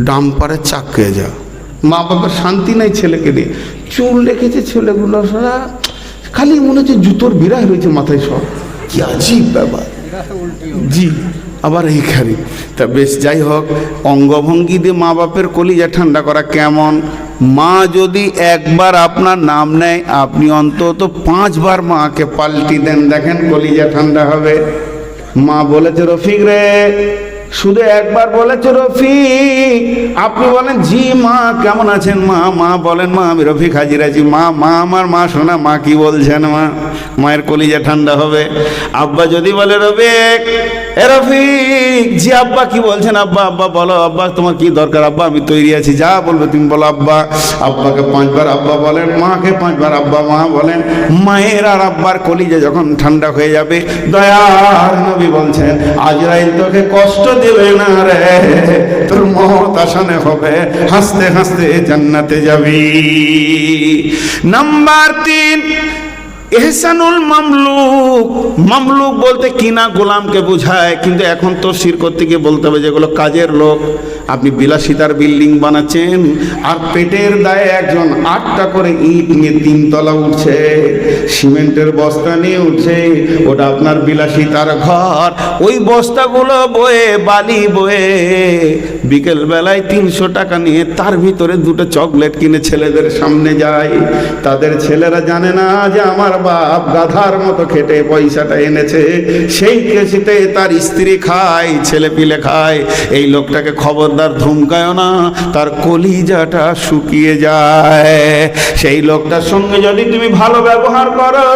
ডাম্পারে চাককে যা। মা বাবার শান্তি নাই ছেলেকে নিয়ে। চুল রেখেছে ছেলেগুলো, সারা খালি মনে হচ্ছে জুতোর বিরাজ রয়েছে মাথায়, সব কি আজীব ব্যাপার। জি আবার এইখানে তা বেশ, যাই হোক, অঙ্গভঙ্গি দিয়ে মা বাপের কলিজা ঠান্ডা করা কেমন? মা যদি একবার আপনার নাম নেয়, আপনি অন্তত 5 বার মাকে পাল্টি দেন, দেখেন কলিজা ঠান্ডা হবে। মা বলেছে, রফিক রে, শুধু একবার বলেছে রফিক, আপনি বলেন জি মা কেমন আছেন মা? মা বলেন, মা আমি রফিক হাজির আছি। মা মা আমার মা শোনা, মা কি বলছেন? মা, মায়ের কলিজা ঠান্ডা হবে। আব্বা যদি বলে, রফিক এ রফিক, জি আব্বা কি বলছেন? আব্বা আব্বা বলো, আব্বা তোমার কি দরকার? আব্বা আমি তৈরি আছি, যা বলবে তুমি বলো আব্বা। আব্বাকে 5 বার আব্বা বলেন, মাকে 5 বার আব্বা মা বলেন। মায়ের আর আব্বার কলিজা যখন ঠান্ডা হয়ে যাবে, দয়ার নবী বলছেন, আজরাইল তোকে কষ্ট দেবে না রে, তোর মত আসানে হবে, হাসতে হাসতে জান্নাতে যাবি। Number 3 Ehsanul Mamluk. মামলুক বলতে কিনা গোলামকে বোঝায়, কিন্তু এখন তো শির করতে গিয়ে বলতে হবে যেগুলো কাজের লোক। আপনি বিলাসিতার বিল্ডিং বানাচ্ছেন, আর পেটের দায়ে একজন 8টা করে ইট নিয়ে 3 তলা উঠছে, সিমেন্টের বস্তা নিয়ে উঠছে, ওটা আপনার বিলাসিতার ঘর। ওই বস্তাগুলো বয়ে, বালি বয়ে, বিকেল বেলায় 300 টাকা নিয়ে তার ভিতরে 2টো চকলেট কিনে ছেলেদের সামনে যায়। তাদের ছেলেরা জানে না যে আমার বাপ গাধার মতো খেটে পয়সাটা এনেছে, সেই কেসিতে তার স্ত্রী খায়, ছেলে পিলে খায়। এই লোকটাকে খবরদার ধমকায় না, তার কলিজাটা শুকিয়ে যায়। সেই লোকটার সঙ্গে যদি তুমি ভালো ব্যবহার করো,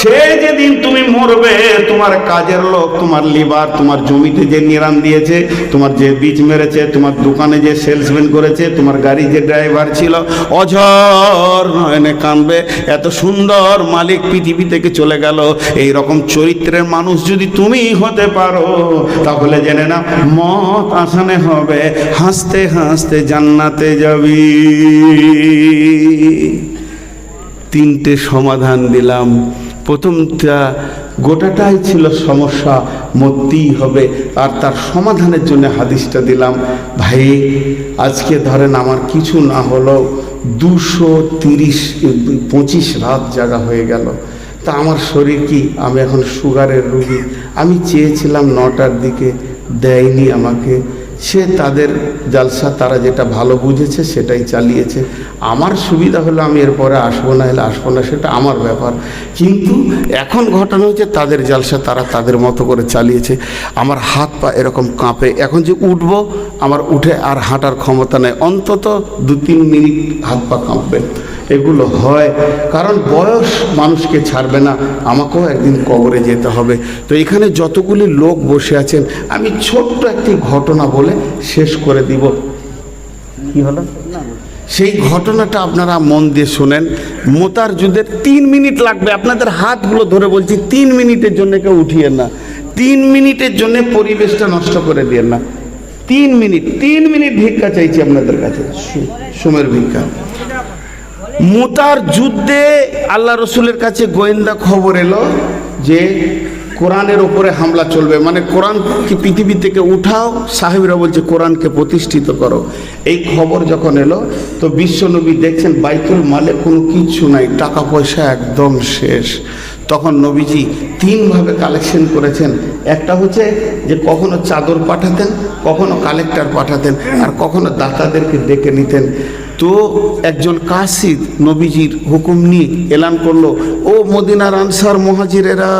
সে যেদিন তুমি মরবে, তোমার কাজের লোক, তোমার লিভার, তোমার জমিতে যে নিরান দিয়েছে, তোমার যে বীজ মেরেছে, তোমার দোকানে যে সেলসম্যান করেছে, তোমার গাড়ি যে ড্রাইভার ছিল, অঝর নয়নে কানবে, এত সুন্দর মালিক পৃথিবী থেকে চলে গেল। এই রকম চরিত্রের মানুষ যদি তুমি হতে পারো, তাহলে জেনে না মত আসানে হবে, হাসতে হাসতে জান্নাতে যাবি। 3টে সমাধান দিলাম। প্রথমটা গোটাটাই ছিল সমস্যা, মরতেই হবে, আর তার সমাধানের জন্য হাদিসটা দিলাম। ভাই আজকে ধরেন আমার কিছু না হলো 225 রাত জাগা হয়ে গেল, তা আমার শরীর কি, আমি এখন সুগারের রোগী। আমি চেয়েছিলাম 9টার দিকে, দেয়নি আমাকে। সে তাদের জালসা, তারা যেটা ভালো বুঝেছে সেটাই চালিয়েছে। আমার সুবিধা হলো আমি এরপরে আসবো না, হলে আসবো না, সেটা আমার ব্যাপার। কিন্তু এখন ঘটনা হচ্ছে তাদের জালসা তারা তাদের মতো করে চালিয়েছে। আমার হাত পা এরকম কাঁপে। এখন যে উঠবো, আমার উঠে আর হাঁটার ক্ষমতা নেই, অন্তত 2-3 মিনিট হাত পা কাঁপবে। এগুলো হয়, কারণ বয়স মানুষকে ছাড়বে না, আমাকেও একদিন কবরে যেতে হবে। তো এখানে যতগুলি লোক বসে আছেন, আমি ছোট্ট একটি ঘটনা বলে শেষ করে দিব। কি হলো? সেই ঘটনাটা আপনারা মন দিয়ে শোনেন। মোতার যুদ্ধের 3 মিনিট লাগবে, আপনাদের হাতগুলো ধরে বলছি 3 মিনিটের জন্য কেউ উঠিয়েন না, 3 মিনিটের জন্য পরিবেশটা নষ্ট করে দিয়েন না। 3 মিনিট ভিক্ষা চাইছি আপনাদের কাছে, সময়ের ভিক্ষা। মোতার যুদ্ধে আল্লাহ রসুলের কাছে গোয়েন্দা খবর এলো যে কোরআনের ওপরে হামলা চলবে, মানে কোরআনকে পৃথিবী থেকে উঠাও, সাহেবরা বলছে কোরআনকে প্রতিষ্ঠিত করো। এই খবর যখন এলো তো বিশ্বনবী দেখছেন বাইতুল মালে কোনো কিছু নাই, টাকা পয়সা একদম শেষ। তখন নবীজি 3 ভাবে কালেকশন করেছেন। একটা হচ্ছে যে কখনো চাদর পাঠাতেন, কখনো কালেক্টর পাঠাতেন, আর কখনো দাতাদেরকে ডেকে নিতেন। তো একজন কাসিদ নবীজির হুকুম নিয়ে এলান করলো, ও মদিনার আনসার মুহাজিরেরা,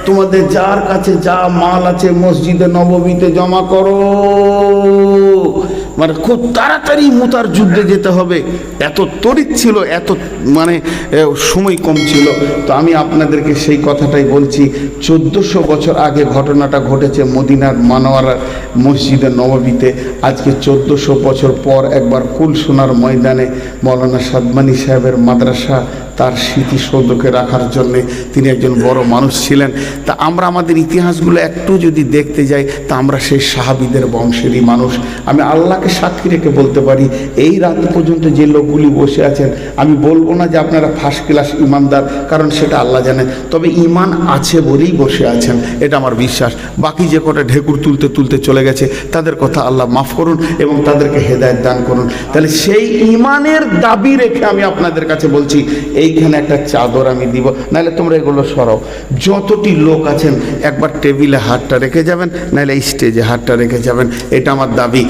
তোমাদের যার কাছে যা মাল আছে মসজিদে নববীতে জমা করো। মানে খুব তাড়াতাড়ি মুতার যুদ্ধে যেতে হবে, এত তড়িৎ ছিল, এত মানে সময় কম ছিল। তো আমি আপনাদেরকে সেই কথাটাই বলছি, 1400 বছর আগে ঘটনাটা ঘটেছে মদিনার মানোয়ারা মসজিদে নববীতে। আজকে 1400 বছর পর একবার কুলসোনার ময়দানে মৌলানা সাদমানি সাহেবের মাদ্রাসা তার স্মৃতিসৌধকে রাখার জন্যে, তিনি একজন বড় মানুষ ছিলেন। তা আমরা আমাদের ইতিহাসগুলো একটু যদি দেখতে যাই, তা আমরা সেই সাহাবীদের বংশেরই মানুষ। আমি আল্লাহকে সাক্ষী রেখে বলতে পারি, এই রাত পর্যন্ত যে লোকগুলি বসে আছেন, আমি বলবো না যে আপনারা ফার্স্ট ক্লাস ইমানদার, কারণ সেটা আল্লাহ জানে, তবে ইমান আছে বলেই বসে আছেন, এটা আমার বিশ্বাস। বাকি যে কটা ঢেকুর তুলতে তুলতে চলে গেছে, তাদের কথা আল্লাহ মাফ করুন এবং তাদেরকে হেদায়েত দান করুন। তাহলে সেই ইমানের দাবি রেখে আমি আপনাদের কাছে বলছি, এইখানে একটা চাদর আমি দিব, নাহলে তোমরা এগুলো সরাও। যতটি লোক আছেন একবার টেবিলে হাতটা রেখে যাবেন, নাহলে স্টেজে হাতটা রেখে যাবেন, এটা আমার দাবি।